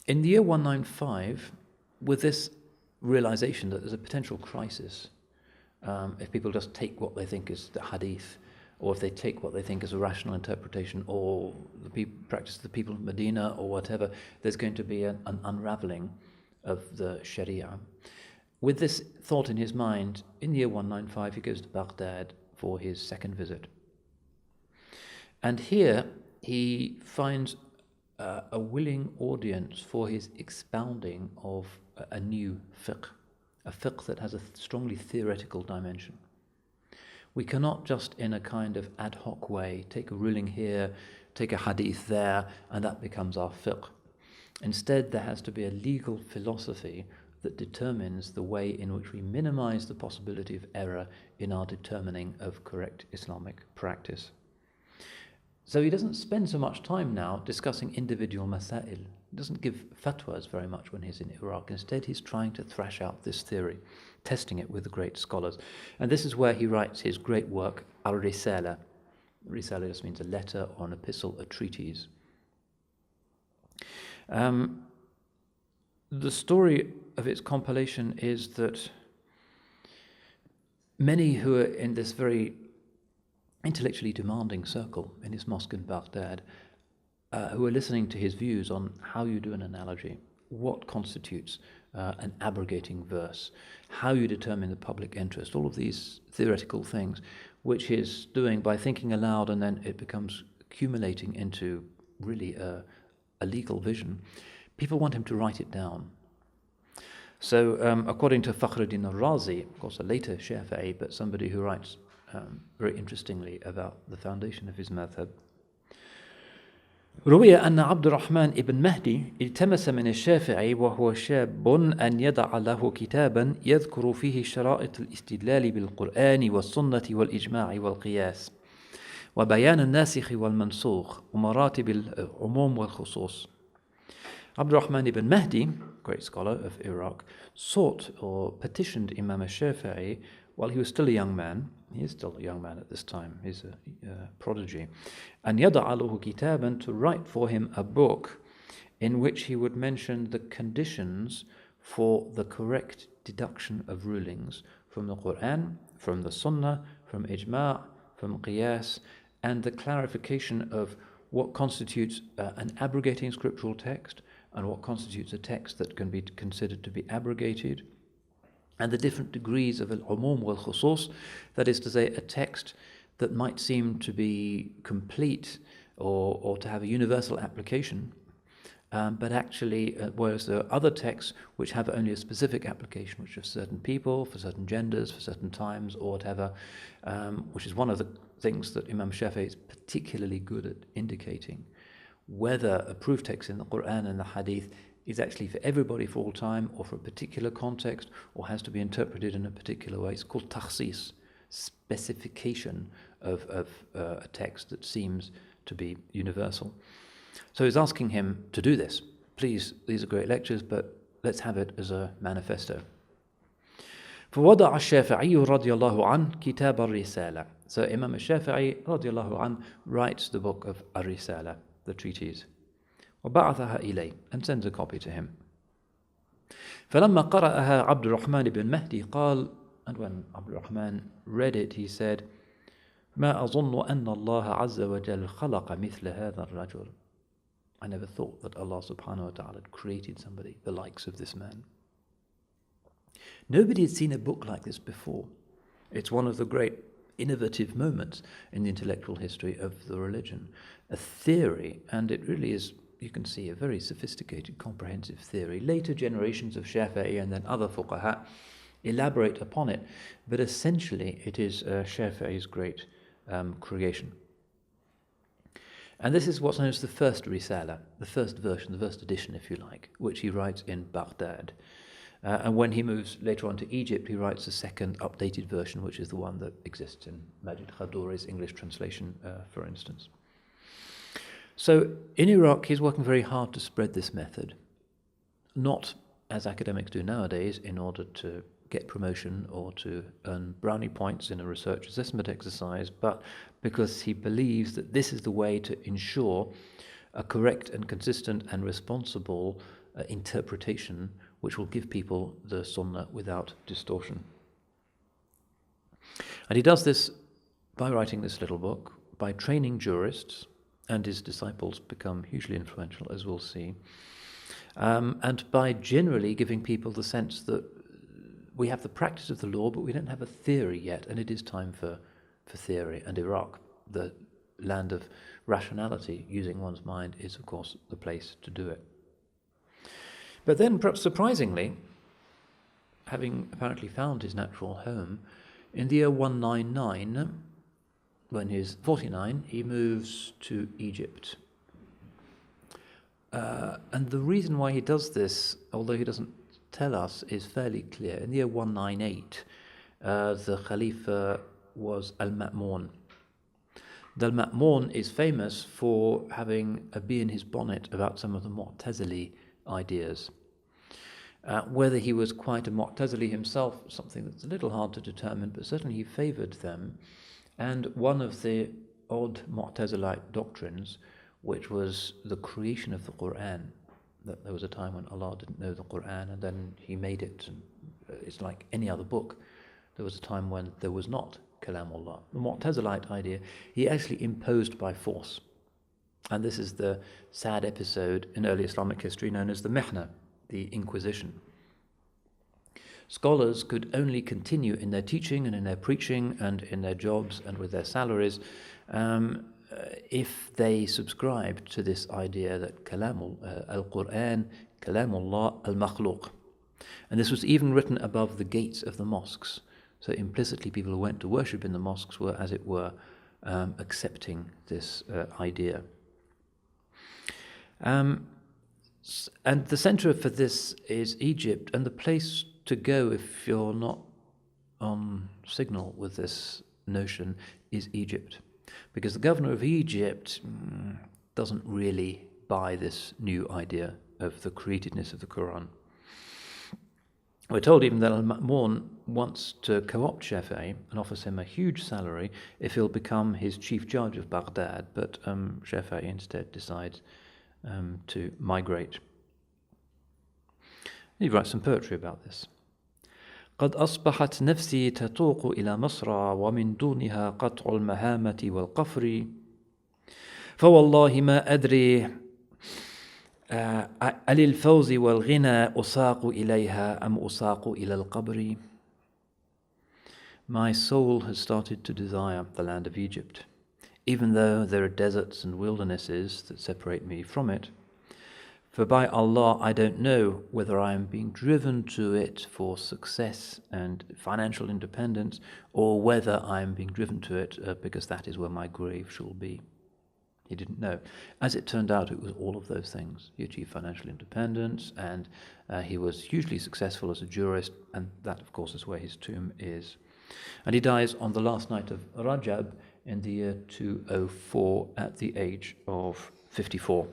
In the year 195, with this realization that there's a potential crisis, if people just take what they think is the hadith, or if they take what they think is a rational interpretation, or the practice of the people of Medina, or whatever, there's going to be an unraveling of the Sharia. With this thought in his mind, in the year 195, he goes to Baghdad for his second visit. And here he finds a willing audience for his expounding of a new fiqh, a fiqh that has a strongly theoretical dimension. We cannot just in a kind of ad hoc way take a ruling here, take a hadith there, and that becomes our fiqh. Instead, there has to be a legal philosophy that determines the way in which we minimize the possibility of error in our determining of correct Islamic practice. So he doesn't spend so much time now discussing individual masail. He doesn't give fatwas very much when he's in Iraq. Instead, he's trying to thrash out this theory, testing it with the great scholars. And this is where he writes his great work, al-Risala. Risala just means a letter or an epistle, a treatise. The story of its compilation is that many who are in this very intellectually demanding circle in his mosque in Baghdad, who are listening to his views on how you do an analogy, what constitutes an abrogating verse, how you determine the public interest, all of these theoretical things, which he's doing by thinking aloud, and then it becomes accumulating into really a legal vision. People want him to write it down. So according to Fakhruddin al-Razi, of course a later Shafi'i, but somebody who writes very interestingly about the foundation of his madhab, روي أن عبد الرحمن ابن مهدي التمس من الشافعي وهو شاب أن يضع له كتابا يذكر فيه شرائط الاستدلال بالقرآن والسنة والإجماع والقياس وبيان الناسخ والمنسوخ ومراتب العموم والخصوص. Abdul Rahman ibn Mahdi, great scholar of Iraq, sought or petitioned Imam al-Shafi'i while he was still a young man. He is still a young man at this time. He's a prodigy. And يَضَعَ لَهُ كِتَابًا, to write for him a book in which he would mention the conditions for the correct deduction of rulings from the Quran, from the Sunnah, from Ijma', from Qiyas, and the clarification of what constitutes an abrogating scriptural text and what constitutes a text that can be considered to be abrogated, and the different degrees of al-umum wal-khusus, that is to say, a text that might seem to be complete or to have a universal application, but actually, whereas there are other texts which have only a specific application, which are for certain people, for certain genders, for certain times, or whatever, which is one of the things that Imam Shafi'i is particularly good at indicating, whether a proof text in the Quran and the Hadith is actually for everybody for all time, or for a particular context, or has to be interpreted in a particular way. It's called takhsis, specification of a text that seems to be universal. So he's asking him to do this. Please, these are great lectures, but let's have it as a manifesto. فوضع الشافعي رضي الله عنه كتاب الرسالة. So Imam al-Shafi'i رضي الله عنه writes the book of al-Risala, the treatise. وبعثها إليه, and sends a copy to him. فلما قرأها عبد الرحمن بن مهدي قال, and when Abdul Rahman read it, he said, ما أظن أن الله عز وجل خلق مثل هذا الرجل. I never thought that Allah subhanahu wa ta'ala had created somebody the likes of this man. Nobody had seen a book like this before. It's one of the great innovative moments in the intellectual history of the religion. A theory, and it really is, you can see, a very sophisticated, comprehensive theory. Later generations of Shafi'i and then other fuqaha elaborate upon it, but essentially it is Shafi'i's great creation. And this is what's known as the first Risala, the first version, the first edition, if you like, which he writes in Baghdad. And when he moves later on to Egypt, he writes the second updated version, which is the one that exists in Majid Khadouri's English translation, for instance. So in Iraq, he's working very hard to spread this method, not as academics do nowadays in order to get promotion or to earn brownie points in a research assessment exercise, but because he believes that this is the way to ensure a correct and consistent and responsible interpretation which will give people the Sunnah without distortion. And he does this by writing this little book, by training jurists, and his disciples become hugely influential, as we'll see, and by generally giving people the sense that we have the practice of the law, but we don't have a theory yet, and it is time for theory. And Iraq, the land of rationality, using one's mind, is, of course, the place to do it. But then, perhaps surprisingly, having apparently found his natural home, in the year 199, when he's 49, he moves to Egypt. And the reason why he does this, although he doesn't tell us is fairly clear. In the year 198, the Khalifa was al-Ma'mun. The al-Ma'mun is famous for having a bee in his bonnet about some of the Mu'tazili ideas. Whether he was quite a Mu'tazili himself, something that's a little hard to determine, but certainly he favoured them. And one of the odd Mu'tazilite doctrines, which was the creation of the Quran, that there was a time when Allah didn't know the Quran and then he made it, and it's like any other book. There was a time when there was not Kalamullah. The Mu'tazilite idea, he actually imposed by force. And this is the sad episode in early Islamic history known as the Mihna, the Inquisition. Scholars could only continue in their teaching and in their preaching and in their jobs and with their salaries if they subscribed to this idea that al-Quran, Kalamullah al-Makhluq. And this was even written above the gates of the mosques. So implicitly people who went to worship in the mosques were, as it were, accepting this idea. And the center for this is Egypt, and the place to go if you're not on signal with this notion is Egypt. Because the governor of Egypt doesn't really buy this new idea of the createdness of the Quran. We're told even that al-Ma'mun wants to co-opt Shafi'i and offers him a huge salary if he'll become his chief judge of Baghdad, but Shafi'i instead decides to migrate. He writes some poetry about this. قد أصبحت نفسي تتوق إلى مصر ومن دونها قطع المهامة والقفر فوالله ما أدري أللفوز والغنى أساق إليها أم أساق إلى القبر. My soul has started to desire the land of Egypt, even though there are deserts and wildernesses that separate me from it. For by Allah, I don't know whether I am being driven to it for success and financial independence, or whether I am being driven to it because that is where my grave shall be. He didn't know. As it turned out, it was all of those things. He achieved financial independence, and he was hugely successful as a jurist, and that, of course, is where his tomb is. And he dies on the last night of Rajab in the year 204 at the age of 54.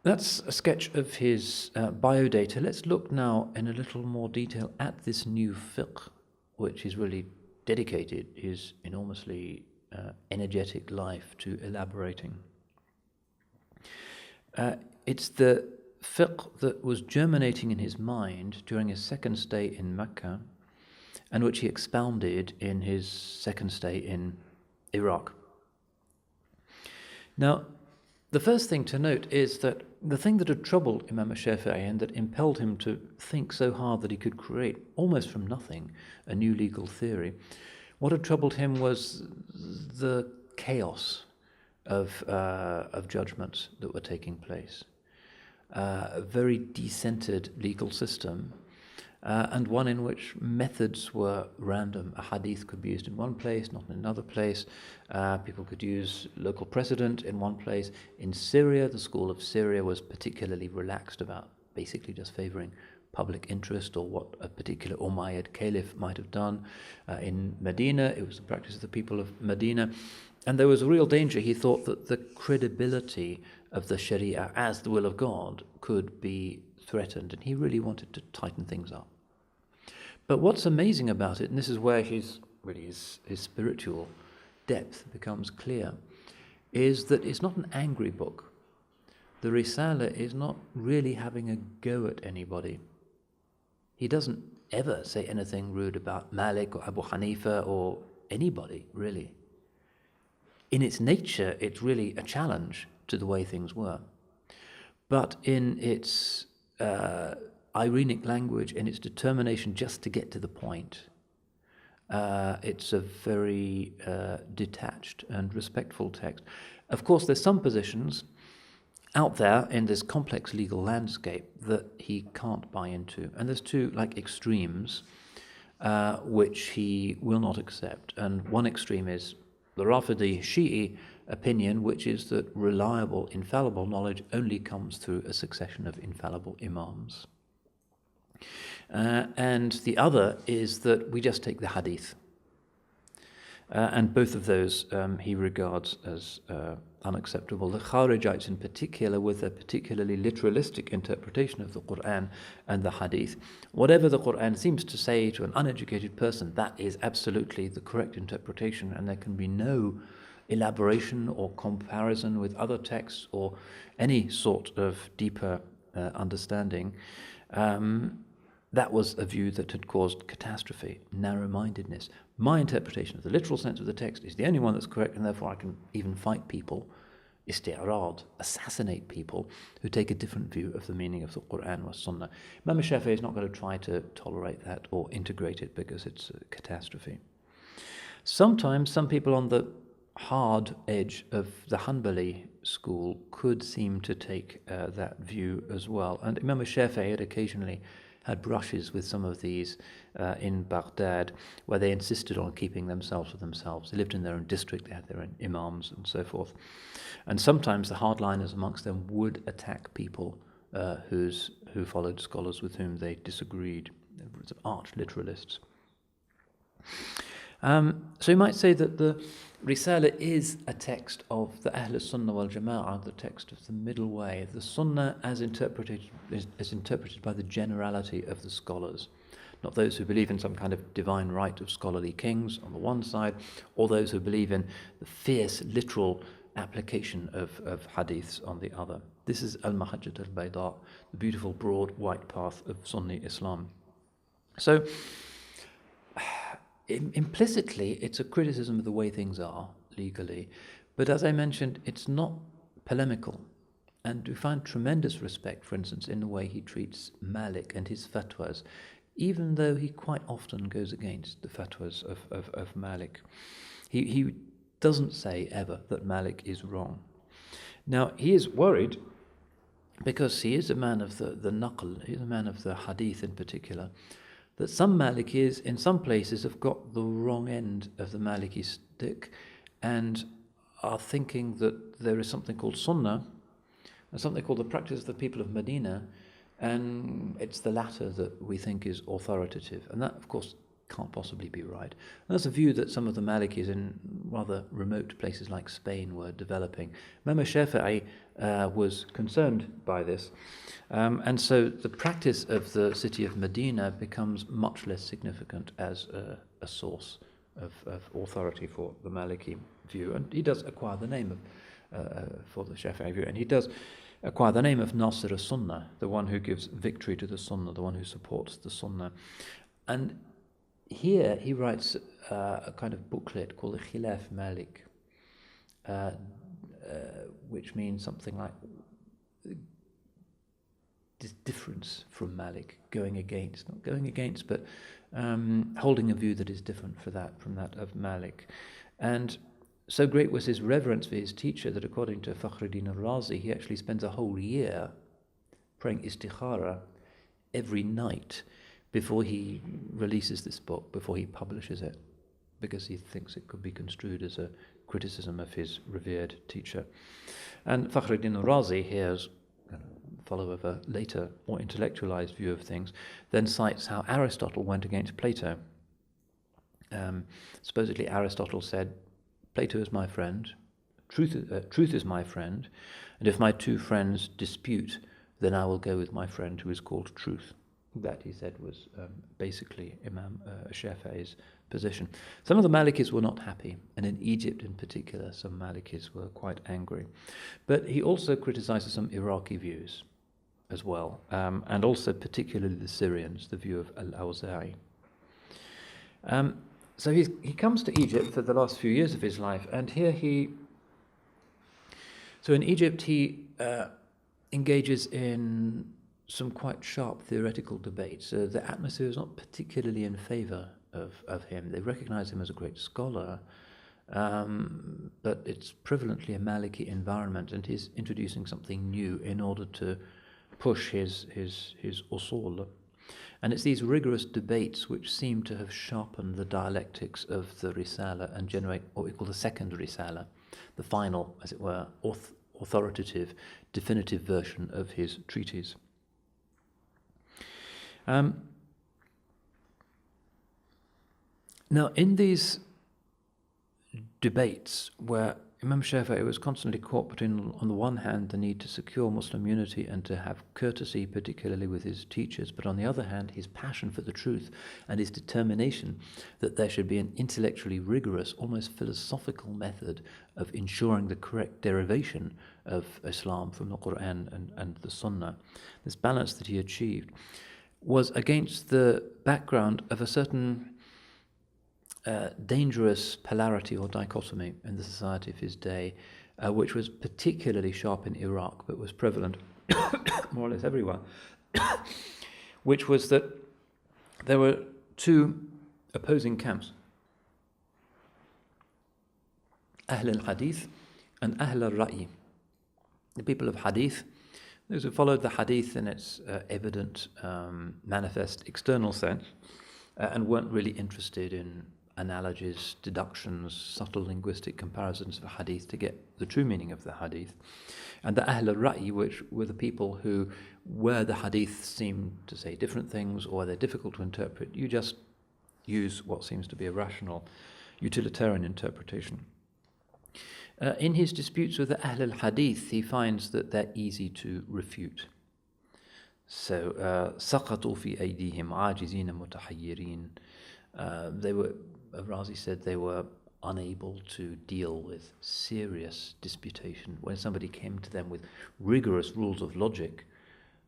That's a sketch of his biodata. Let's look now in a little more detail at this new fiqh, which is really dedicated his enormously energetic life to elaborating. It's the fiqh that was germinating in his mind during his second stay in Mecca, and which he expounded in his second stay in Iraq. Now, the first thing to note is that the thing that had troubled Imam Shafi'i and that impelled him to think so hard that he could create, almost from nothing, a new legal theory, what had troubled him was the chaos of judgments that were taking place. A very decentered legal system, and one in which methods were random. A hadith could be used in one place, not in another place. People could use local precedent in one place. In Syria, the school of Syria was particularly relaxed about basically just favouring public interest or what a particular Umayyad caliph might have done. In Medina, it was the practice of the people of Medina. And there was a real danger, he thought, that the credibility of the Sharia as the will of God could be threatened, and he really wanted to tighten things up. But what's amazing about it, and this is where his spiritual depth becomes clear, is that it's not an angry book. The Risala is not really having a go at anybody. He doesn't ever say anything rude about Malik or Abu Hanifa or anybody, really. In its nature, it's really a challenge to the way things were. But in its Irenic language, in its determination just to get to the point, it's a very detached and respectful text. Of course, there's some positions out there in this complex legal landscape that he can't buy into. And there's two extremes which he will not accept. And one extreme is the Rafidi Shi'i opinion, which is that reliable, infallible knowledge only comes through a succession of infallible Imams. And the other is that we just take the hadith. And both of those he regards as unacceptable. The Kharijites in particular, with a particularly literalistic interpretation of the Quran and the hadith. Whatever the Quran seems to say to an uneducated person, that is absolutely the correct interpretation, and there can be no elaboration or comparison with other texts or any sort of deeper understanding. That was a view that had caused catastrophe, narrow-mindedness. My interpretation of the literal sense of the text is the only one that's correct, and therefore I can even fight people, isti'rad, assassinate people who take a different view of the meaning of the Quran or Sunnah. Imam Shafi'i is not going to try to tolerate that or integrate it because it's a catastrophe. Sometimes some people on the hard edge of the Hanbali school could seem to take that view as well. And Imam Shafi'i had occasionally had brushes with some of these in Baghdad, where they insisted on keeping themselves to themselves. They lived in their own district, they had their own imams and so forth. And sometimes the hardliners amongst them would attack people who followed scholars with whom they disagreed. They were arch literalists. So you might say that the Risala is a text of the al-Sunna wal Jama'ah, the text of the middle way. The Sunnah as interpreted is interpreted by the generality of the scholars, not those who believe in some kind of divine right of scholarly kings on the one side, or those who believe in the fierce literal application of hadiths on the other. This is al-Mahajjat al-Bayda, the beautiful broad white path of Sunni Islam. So implicitly, it's a criticism of the way things are legally, but as I mentioned, it's not polemical. And we find tremendous respect, for instance, in the way he treats Malik and his fatwas, even though he quite often goes against the fatwas of Malik. He doesn't say ever that Malik is wrong. Now, he is worried because he is a man of the naql, he's a man of the hadith in particular, that some Malikis in some places have got the wrong end of the Maliki stick and are thinking that there is something called Sunnah and something called the practice of the people of Medina, and it's the latter that we think is authoritative. And that, of course, can't possibly be right. And that's a view that some of the Malikis in rather remote places like Spain were developing. Imam Shafi'i was concerned by this. And so the practice of the city of Medina becomes much less significant as a source of authority for the Maliki view. And he does acquire the name for the Shafi'i view, and he does acquire the name of Nasir al-Sunna, the one who gives victory to the Sunnah, the one who supports the Sunnah. And here he writes a kind of booklet called the Khilaf Malik, which means something like difference from Malik, going against, not going against, but holding a view that is different from that of Malik. And so great was his reverence for his teacher that according to Fakhruddin al-Razi, he actually spends a whole year praying istikhara every night before he releases this book, before he publishes it, because he thinks it could be construed as a criticism of his revered teacher. And Fakhruddin al-Razi, here as a follower of a later, more intellectualized view of things, then cites how Aristotle went against Plato. Supposedly Aristotle said, Plato is my friend, truth is my friend, and if my two friends dispute, then I will go with my friend who is called truth. That, he said, was basically Imam Shafi'i's position. Some of the Malikis were not happy, and in Egypt in particular, some Malikis were quite angry. But he also criticizes some Iraqi views as well, and also particularly the Syrians, the view of al-Awza'i. So he comes to Egypt for the last few years of his life, and here so in Egypt he engages in some quite sharp theoretical debates. The atmosphere is not particularly in favor of him. They recognize him as a great scholar, but it's prevalently a Maliki environment, and he's introducing something new in order to push his usul. And it's these rigorous debates which seem to have sharpened the dialectics of the Risala and generate what we call the second Risala, the final, as it were, authoritative, definitive version of his treatise. Now, in these debates where Imam Shafi'i was constantly caught between, on the one hand, the need to secure Muslim unity and to have courtesy, particularly with his teachers, but on the other hand, his passion for the truth and his determination that there should be an intellectually rigorous, almost philosophical method of ensuring the correct derivation of Islam from the Quran and the Sunnah. This balance that he achieved was against the background of a certain dangerous polarity or dichotomy in the society of his day, which was particularly sharp in Iraq, but was prevalent more or less everywhere, which was that there were two opposing camps, Ahl al-Hadith and Ahl al-Ra'i. The people of Hadith, those who followed the Hadith in its evident, manifest external sense, and weren't really interested in analogies, deductions, subtle linguistic comparisons of a hadith to get the true meaning of the hadith. And the Ahl al-Ra'i, which were the people who, where the hadith seemed to say different things or they're difficult to interpret, you just use what seems to be a rational, utilitarian interpretation. In his disputes with the Ahl al-Hadith, he finds that they're easy to refute. So, سَقَطُوا فِي أَيْدِيهِمْ عَاجِزِينَ مُتَحَيِّرِينَ. They were, Razi said, they were unable to deal with serious disputation. When somebody came to them with rigorous rules of logic,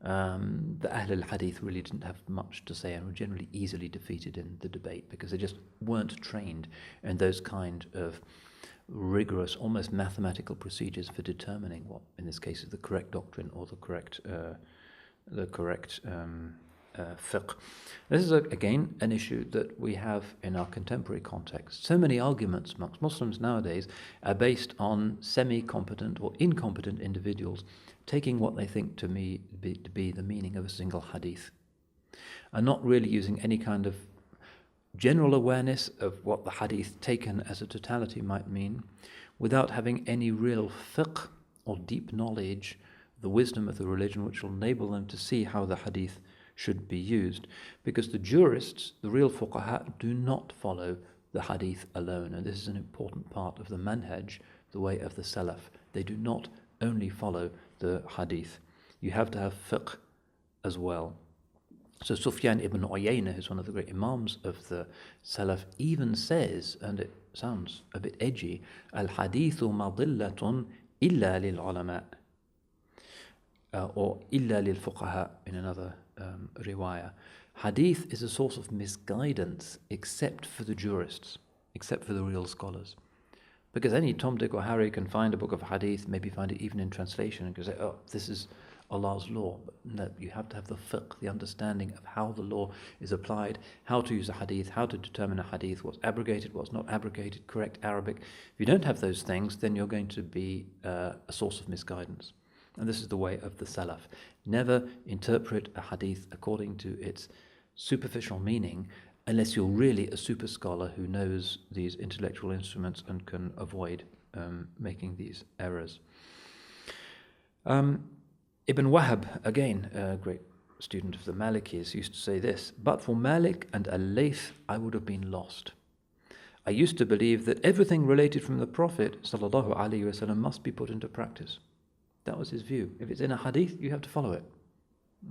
the Ahl al-Hadith really didn't have much to say and were generally easily defeated in the debate because they just weren't trained in those kind of rigorous, almost mathematical procedures for determining what, in this case, is the correct doctrine or the correct fiqh. This is, again, an issue that we have in our contemporary context. So many arguments amongst Muslims nowadays are based on semi-competent or incompetent individuals taking what they think to be the meaning of a single hadith, and not really using any kind of general awareness of what the hadith taken as a totality might mean, without having any real fiqh or deep knowledge, the wisdom of the religion, which will enable them to see how the hadith should be used, because the jurists, the real fuqaha, do not follow the hadith alone, and this is an important part of the manhaj, the way of the salaf. They do not only follow the hadith. You have to have fiqh as well. So Sufyan ibn Uyayna, who's one of the great imams of the salaf, even says, and it sounds a bit edgy, al-hadithu madillatun illa lil-ulama, or illa lil-fuqaha in another riwayah. Hadith is a source of misguidance except for the jurists, except for the real scholars. Because any Tom, Dick or Harry can find a book of hadith, maybe find it even in translation, and can say, oh, this is Allah's law. But no, you have to have the fiqh, the understanding of how the law is applied, how to use a hadith, how to determine a hadith, what's abrogated, what's not abrogated, correct Arabic. If you don't have those things, then you're going to be a source of misguidance. And this is the way of the salaf. Never interpret a hadith according to its superficial meaning unless you're really a super scholar who knows these intellectual instruments and can avoid making these errors. Ibn Wahab, again, a great student of the Malikis, used to say this: but for Malik and al-Layth, I would have been lost. I used to believe that everything related from the Prophet ﷺ must be put into practice. That was his view. If it's in a hadith, you have to follow it.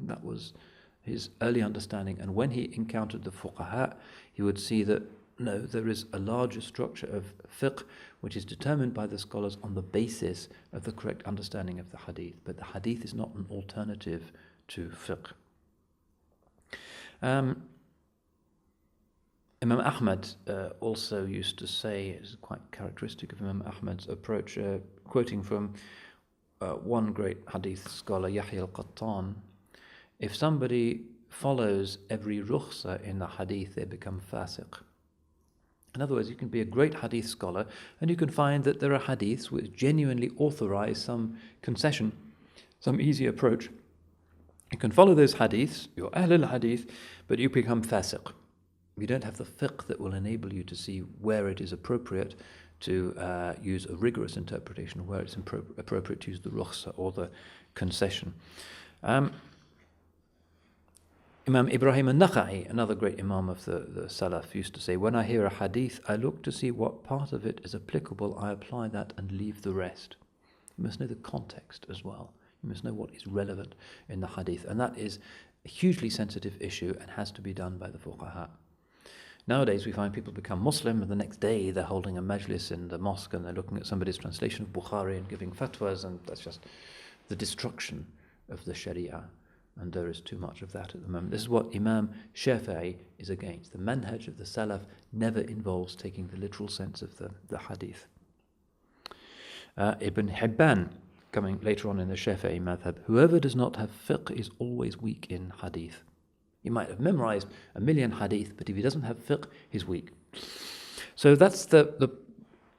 That was his early understanding. And when he encountered the fuqaha, he would see that, no, there is a larger structure of fiqh which is determined by the scholars on the basis of the correct understanding of the hadith. But the hadith is not an alternative to fiqh. Imam Ahmad also used to say, it's quite characteristic of Imam Ahmad's approach, quoting from one great hadith scholar, Yahya al-Qattan, if somebody follows every rukhsa in the hadith, they become fasiq. In other words, you can be a great hadith scholar and you can find that there are hadiths which genuinely authorize some concession, some easy approach You can follow those hadiths, you're Ahl al-Hadith, but you become fasiq. You don't have the fiqh that will enable you to see where it is appropriate to use a rigorous interpretation, where it's appropriate to use the rukhsa or the concession. Imam Ibrahim al-Nakha'i, another great Imam of the Salaf, used to say, when I hear a hadith, I look to see what part of it is applicable, I apply that and leave the rest. You must know the context as well. You must know what is relevant in the hadith. And that is a hugely sensitive issue and has to be done by the fuqaha. Nowadays we find people become Muslim and the next day they're holding a majlis in the mosque and they're looking at somebody's translation of Bukhari and giving fatwas, and that's just the destruction of the Sharia. And there is too much of that at the moment. This is what Imam Shafi'i is against. The manhaj of the Salaf never involves taking the literal sense of the hadith. Ibn Hibban, coming later on in the Shafi'i madhab, whoever does not have fiqh is always weak in hadith. He might have memorized 1,000,000 hadith, but if he doesn't have fiqh, he's weak. So that's the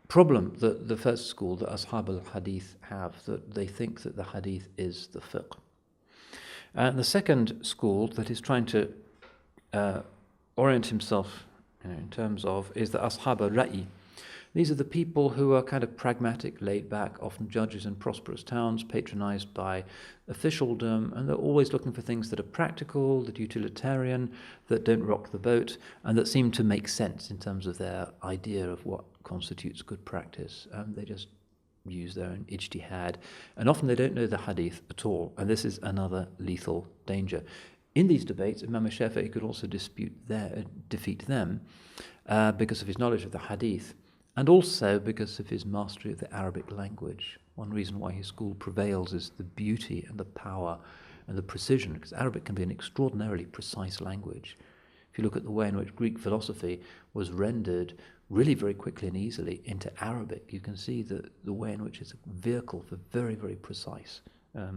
problem that the first school, the Ashab al-Hadith, have, that they think that the hadith is the fiqh. And the second school that is trying to orient himself in terms of is the Ashab al-Ra'i. These are the people who are kind of pragmatic, laid back, often judges in prosperous towns, patronized by officialdom, and they're always looking for things that are practical, that are utilitarian, that don't rock the boat, and that seem to make sense in terms of their idea of what constitutes good practice. They just use their own ijtihad, and often they don't know the hadith at all, and this is another lethal danger. In these debates, Imam Shafi'i could also defeat them because of his knowledge of the hadith, and also because of his mastery of the Arabic language. One reason why his school prevails is the beauty and the power and the precision, because Arabic can be an extraordinarily precise language. If you look at the way in which Greek philosophy was rendered really very quickly and easily into Arabic, you can see the way in which it's a vehicle for very, very precise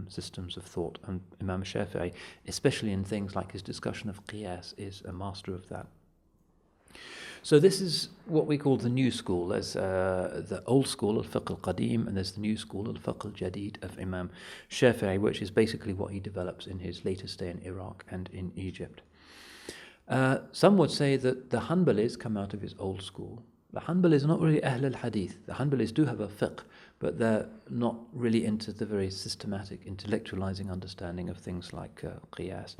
systems of thought. And Imam Shafi'i, especially in things like his discussion of qiyas, is a master of that. So this is what we call the new school. There's the old school, al-fiqh al-qadim, and there's the new school, al-fiqh al-jadid of Imam Shafi'i, which is basically what he develops in his later stay in Iraq and in Egypt. Some would say that the Hanbalis come out of his old school. The Hanbalis are not really Ahl al-Hadith. The Hanbalis do have a fiqh, but they're not really into the very systematic, intellectualizing understanding of things like qiyas.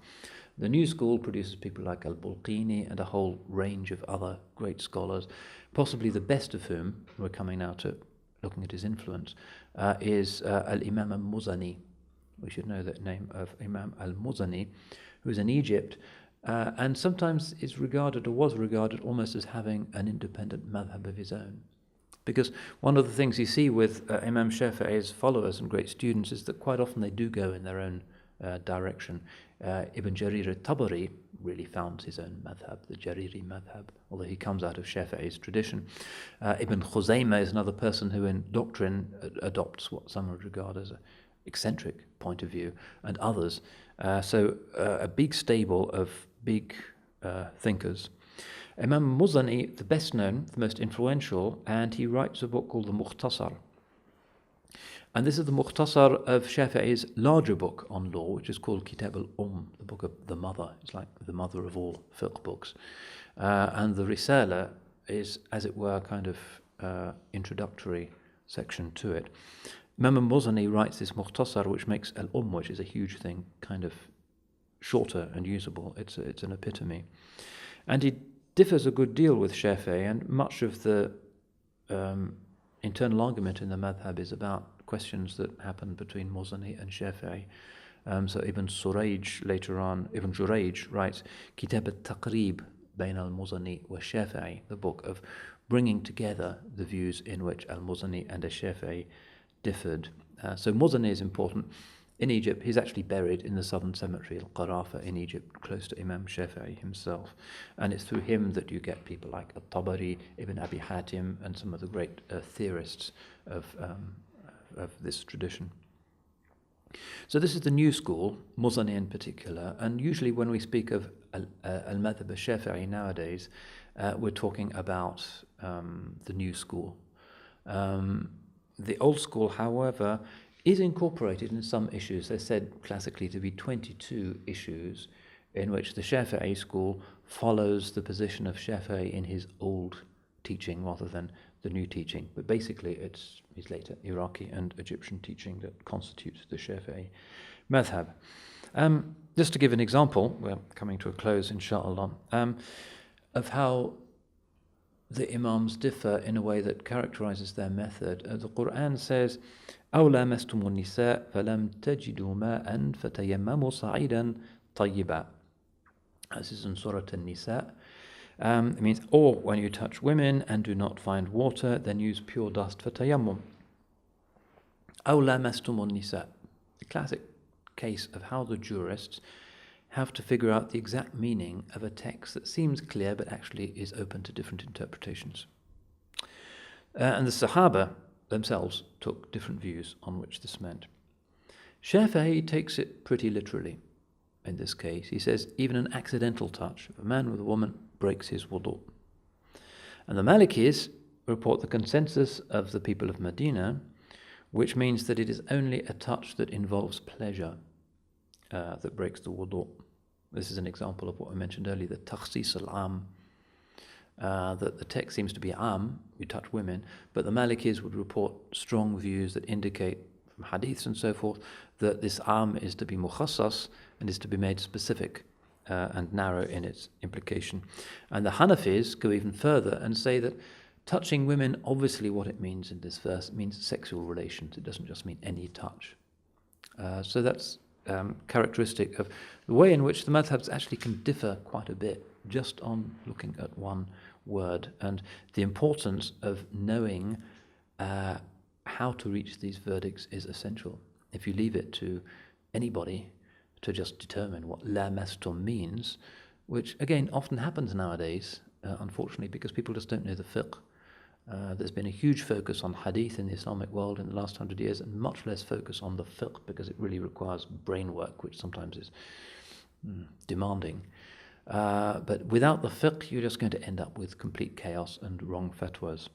The new school produces people like al-Bulqini and a whole range of other great scholars, possibly the best of whom, we're coming now to looking at his influence, is al-Imam al-Muzani. We should know the name of Imam al-Muzani, who is in Egypt, and sometimes is regarded, or was regarded, almost as having an independent madhab of his own. Because one of the things you see with Imam Shafi'i's followers and great students is that quite often they do go in their own direction. Ibn Jarir al-Tabari really found his own madhab, the Jariri madhab, although he comes out of Shafi'i's tradition. Ibn Khuzaymah is another person who in doctrine adopts what some would regard as an eccentric point of view, and others. So a big stable of big thinkers. Imam Muzani, the best known, the most influential, and he writes a book called the Mukhtasar. And this is the Mukhtasar of Shafi'i's larger book on law, which is called Kitab al-Umm, the book of the mother. It's like the mother of all fiqh books. And the Risala is, as it were, kind of introductory section to it. Imam Muzani writes this Mukhtasar, which makes al-Umm, which is a huge thing, kind of shorter and usable. It's an epitome. And he differs a good deal with Shafi'i, and much of the internal argument in the madhab is about questions that happen between Muzani and Shafi'i. So Ibn Surayj later on, Ibn Jurayj writes Kitab al-Taqrib bayn al-Muzani wa Shafi'i, the book of bringing together the views in which al-Muzani and al-Shafi'i differed. So Muzani is important. In Egypt, he's actually buried in the southern cemetery, al-Qarafa in Egypt, close to Imam Shafi'i himself. And it's through him that you get people like al-Tabari, Ibn Abi Hatim, and some of the great theorists of this tradition. So this is the new school, Muzani in particular, and usually when we speak of al-Madhab al-Shafi'i nowadays, we're talking about the new school. The old school, however, is incorporated in some issues. They're said classically to be 22 issues in which the Shafi'i school follows the position of Shafi'i in his old teaching rather than the new teaching. But basically it's his later Iraqi and Egyptian teaching that constitutes the Shafi'i madhab. Just to give an example, we're coming to a close inshallah, of how the Imams differ in a way that characterizes their method. The Quran says, أَوْ لَامَسْتُمُ النِّسَاءَ فَلَمْ تَجِدُوا مَاءً فَتَيَمَّمُوا صَعِيدًا طَيِّبًا. This is in Surah An-Nisa. It means, or when you touch women and do not find water, then use pure dust for tayammum. أَوْ لَامَسْتُمُ النِّسَاءَ. The classic case of how the jurists have to figure out the exact meaning of a text that seems clear but actually is open to different interpretations. And the Sahaba themselves took different views on which this meant. Shafi'i takes it pretty literally in this case. He says even an accidental touch of a man with a woman breaks his wudu. And the Malikis report the consensus of the people of Medina, which means that it is only a touch that involves pleasure that breaks the wudu. This is an example of what I mentioned earlier, the takhsis al-am, that the text seems to be am, you touch women, but the Malikis would report strong views that indicate from hadiths and so forth that this am is to be mukhassas and is to be made specific and narrow in its implication. And the Hanafis go even further and say that touching women, obviously what it means in this verse, it means sexual relations. It doesn't just mean any touch. So that's characteristic of the way in which the madhabs actually can differ quite a bit just on looking at one word, and the importance of knowing how to reach these verdicts is essential. If you leave it to anybody to just determine what la mastum means, which again often happens nowadays, unfortunately, because people just don't know the fiqh. There's been a huge focus on hadith in the Islamic world in the last 100 years and much less focus on the fiqh because it really requires brain work, which sometimes is demanding. But without the fiqh, you're just going to end up with complete chaos and wrong fatwas.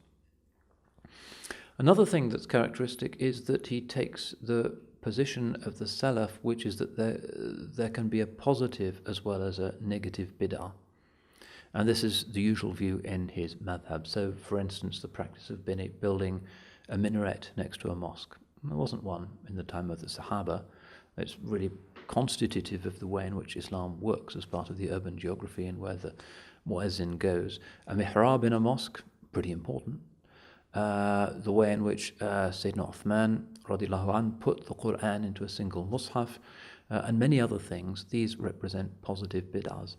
Another thing that's characteristic is that he takes the position of the Salaf, which is that there can be a positive as well as a negative bid'ah. And this is the usual view in his madhab. So, for instance, the practice of building a minaret next to a mosque. There wasn't one in the time of the Sahaba. It's really constitutive of the way in which Islam works as part of the urban geography and where the muezzin goes. A mihrab in a mosque, pretty important. The way in which Sayyidina Uthman radiallahu anh put the Quran into a single mushaf and many other things, these represent positive bid'ahs.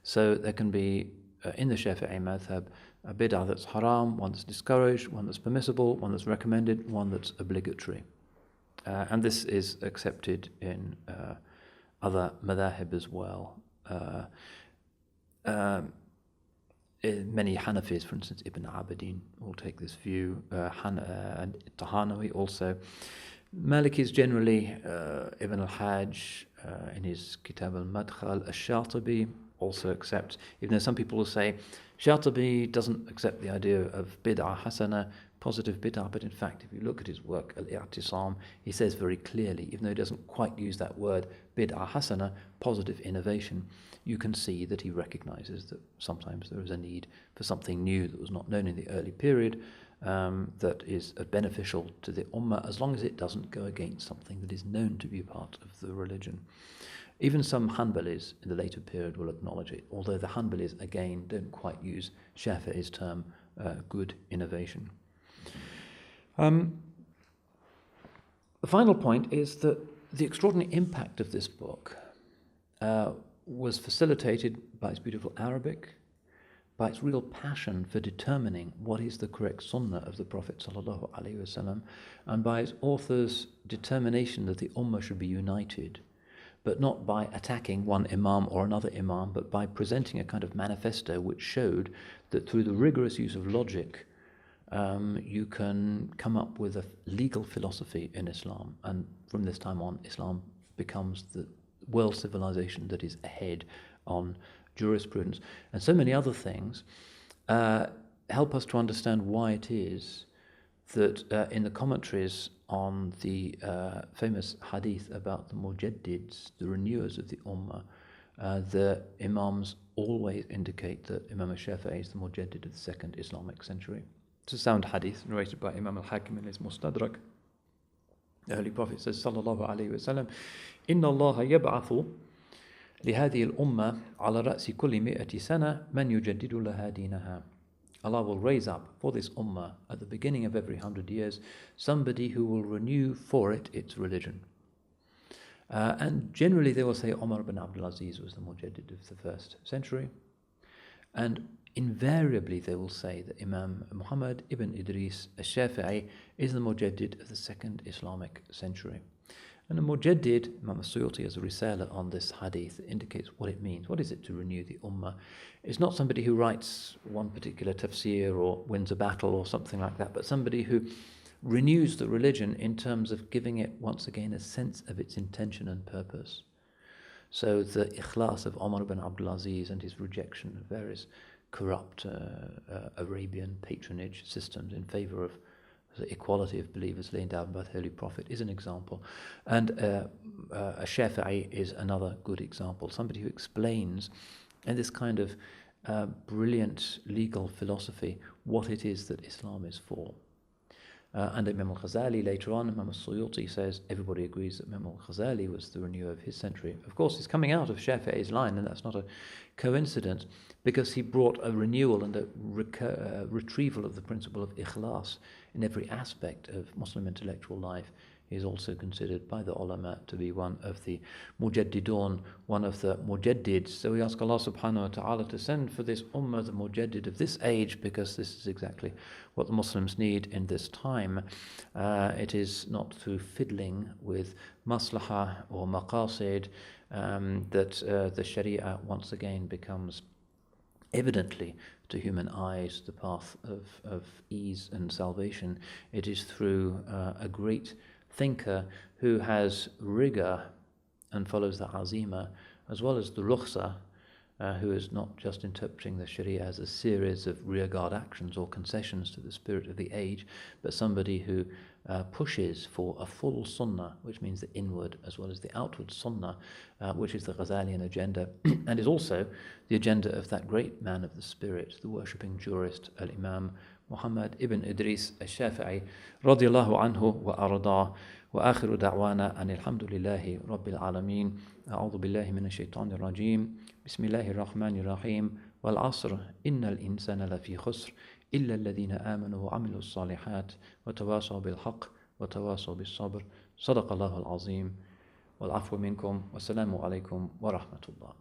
So there can be, in the Shafi'i madhab, a bid'ah that's haram, one that's discouraged, one that's permissible, one that's recommended, one that's obligatory. And this is accepted in other madhahib as well. Many Hanafis, for instance, Ibn Abidin, will take this view, and Tahanawi also. Malikis generally, Ibn al-Hajj, in his Kitab al-Madkhal, al-Shatibi, also accepts, even though some people will say Shatibi doesn't accept the idea of bid'ah hasana, positive bid'ah, but in fact if you look at his work al-I'tisam, he says very clearly, even though he doesn't quite use that word bid'ah hasana, positive innovation, you can see that he recognizes that sometimes there is a need for something new that was not known in the early period, that is beneficial to the ummah as long as it doesn't go against something that is known to be a part of the religion. Even some Hanbalis in the later period will acknowledge it, although the Hanbalis, again, don't quite use Shafi'i's term, good innovation. The final point is that the extraordinary impact of this book was facilitated by its beautiful Arabic, by its real passion for determining what is the correct sunnah of the Prophet ﷺ, and by its author's determination that the ummah should be united, but not by attacking one imam or another imam, but by presenting a kind of manifesto which showed that through the rigorous use of logic, you can come up with a legal philosophy in Islam. And from this time on, Islam becomes the world civilization that is ahead on jurisprudence. And so many other things help us to understand why it is that in the commentaries on the famous hadith about the mujaddids, the renewers of the ummah, the imams always indicate that Imam al-Shafi'i is the mujaddid of the second Islamic century. It's a sound hadith narrated by Imam al-Hakim in his Mustadrak. The Holy Prophet says, sallallahu alayhi wa sallam, Inna Allah yab'athu لهذه الأمة على رأس كل 100 سنة من يجدد لها دينها. Allah will raise up for this ummah at the beginning of every 100 years somebody who will renew for it its religion. And generally they will say Umar ibn Abdul Aziz was the mujaddid of the first century. And invariably they will say that Imam Muhammad ibn Idris al-Shafi'i is the mujaddid of the second Islamic century. And the mujaddid, Imam Suyuti has a risala on this hadith that indicates what it means. What is it to renew the ummah? It's not somebody who writes one particular tafsir or wins a battle or something like that, but somebody who renews the religion in terms of giving it once again a sense of its intention and purpose. So the ikhlas of Umar ibn Abdul Aziz and his rejection of various corrupt Arabian patronage systems in favor of the equality of believers laid down by the Holy Prophet is an example. And a Shafi'i is another good example. Somebody who explains in this kind of brilliant legal philosophy what it is that Islam is for. And Imam al-Ghazali later on, Imam al-Suyuti says everybody agrees that Imam al-Ghazali was the renewer of his century. Of course, he's coming out of Shafi'i's line, and that's not a coincidence, because he brought a renewal and a retrieval of the principle of ikhlas in every aspect of Muslim intellectual life. He is also considered by the ulama to be one of the mujaddidun, one of the mujaddids. So we ask Allah subhanahu wa ta'ala to send for this ummah the mujaddid of this age, because this is exactly what the Muslims need in this time. It is not through fiddling with maslahah or maqasid that the sharia once again becomes evidently to human eyes the path of ease and salvation. It is through a great thinker who has rigor and follows the azima, as well as the rukhsa, who is not just interpreting the sharia as a series of rearguard actions or concessions to the spirit of the age, but somebody who pushes for a full sunnah, which means the inward as well as the outward sunnah, which is the Ghazalian agenda, and is also the agenda of that great man of the spirit, the worshipping jurist, al-Imam Muhammad ibn Idris al-Shafi'i radiyallahu anhu wa arda wa akhiru da'wana anil hamdulillahi rabbil alameen. A'udhu billahi minash shaitanir rajim. Bismillahir rahmanir rahim. Wal asr innal insana lafi khusr illa alladhina amanu wa amilus salihat wa tawasaw bil haqq wa tawasaw bis sabr. Sadaqallahu al-azim. Wal afwa minkum. Wassalamu alaykum wa rahmatullah.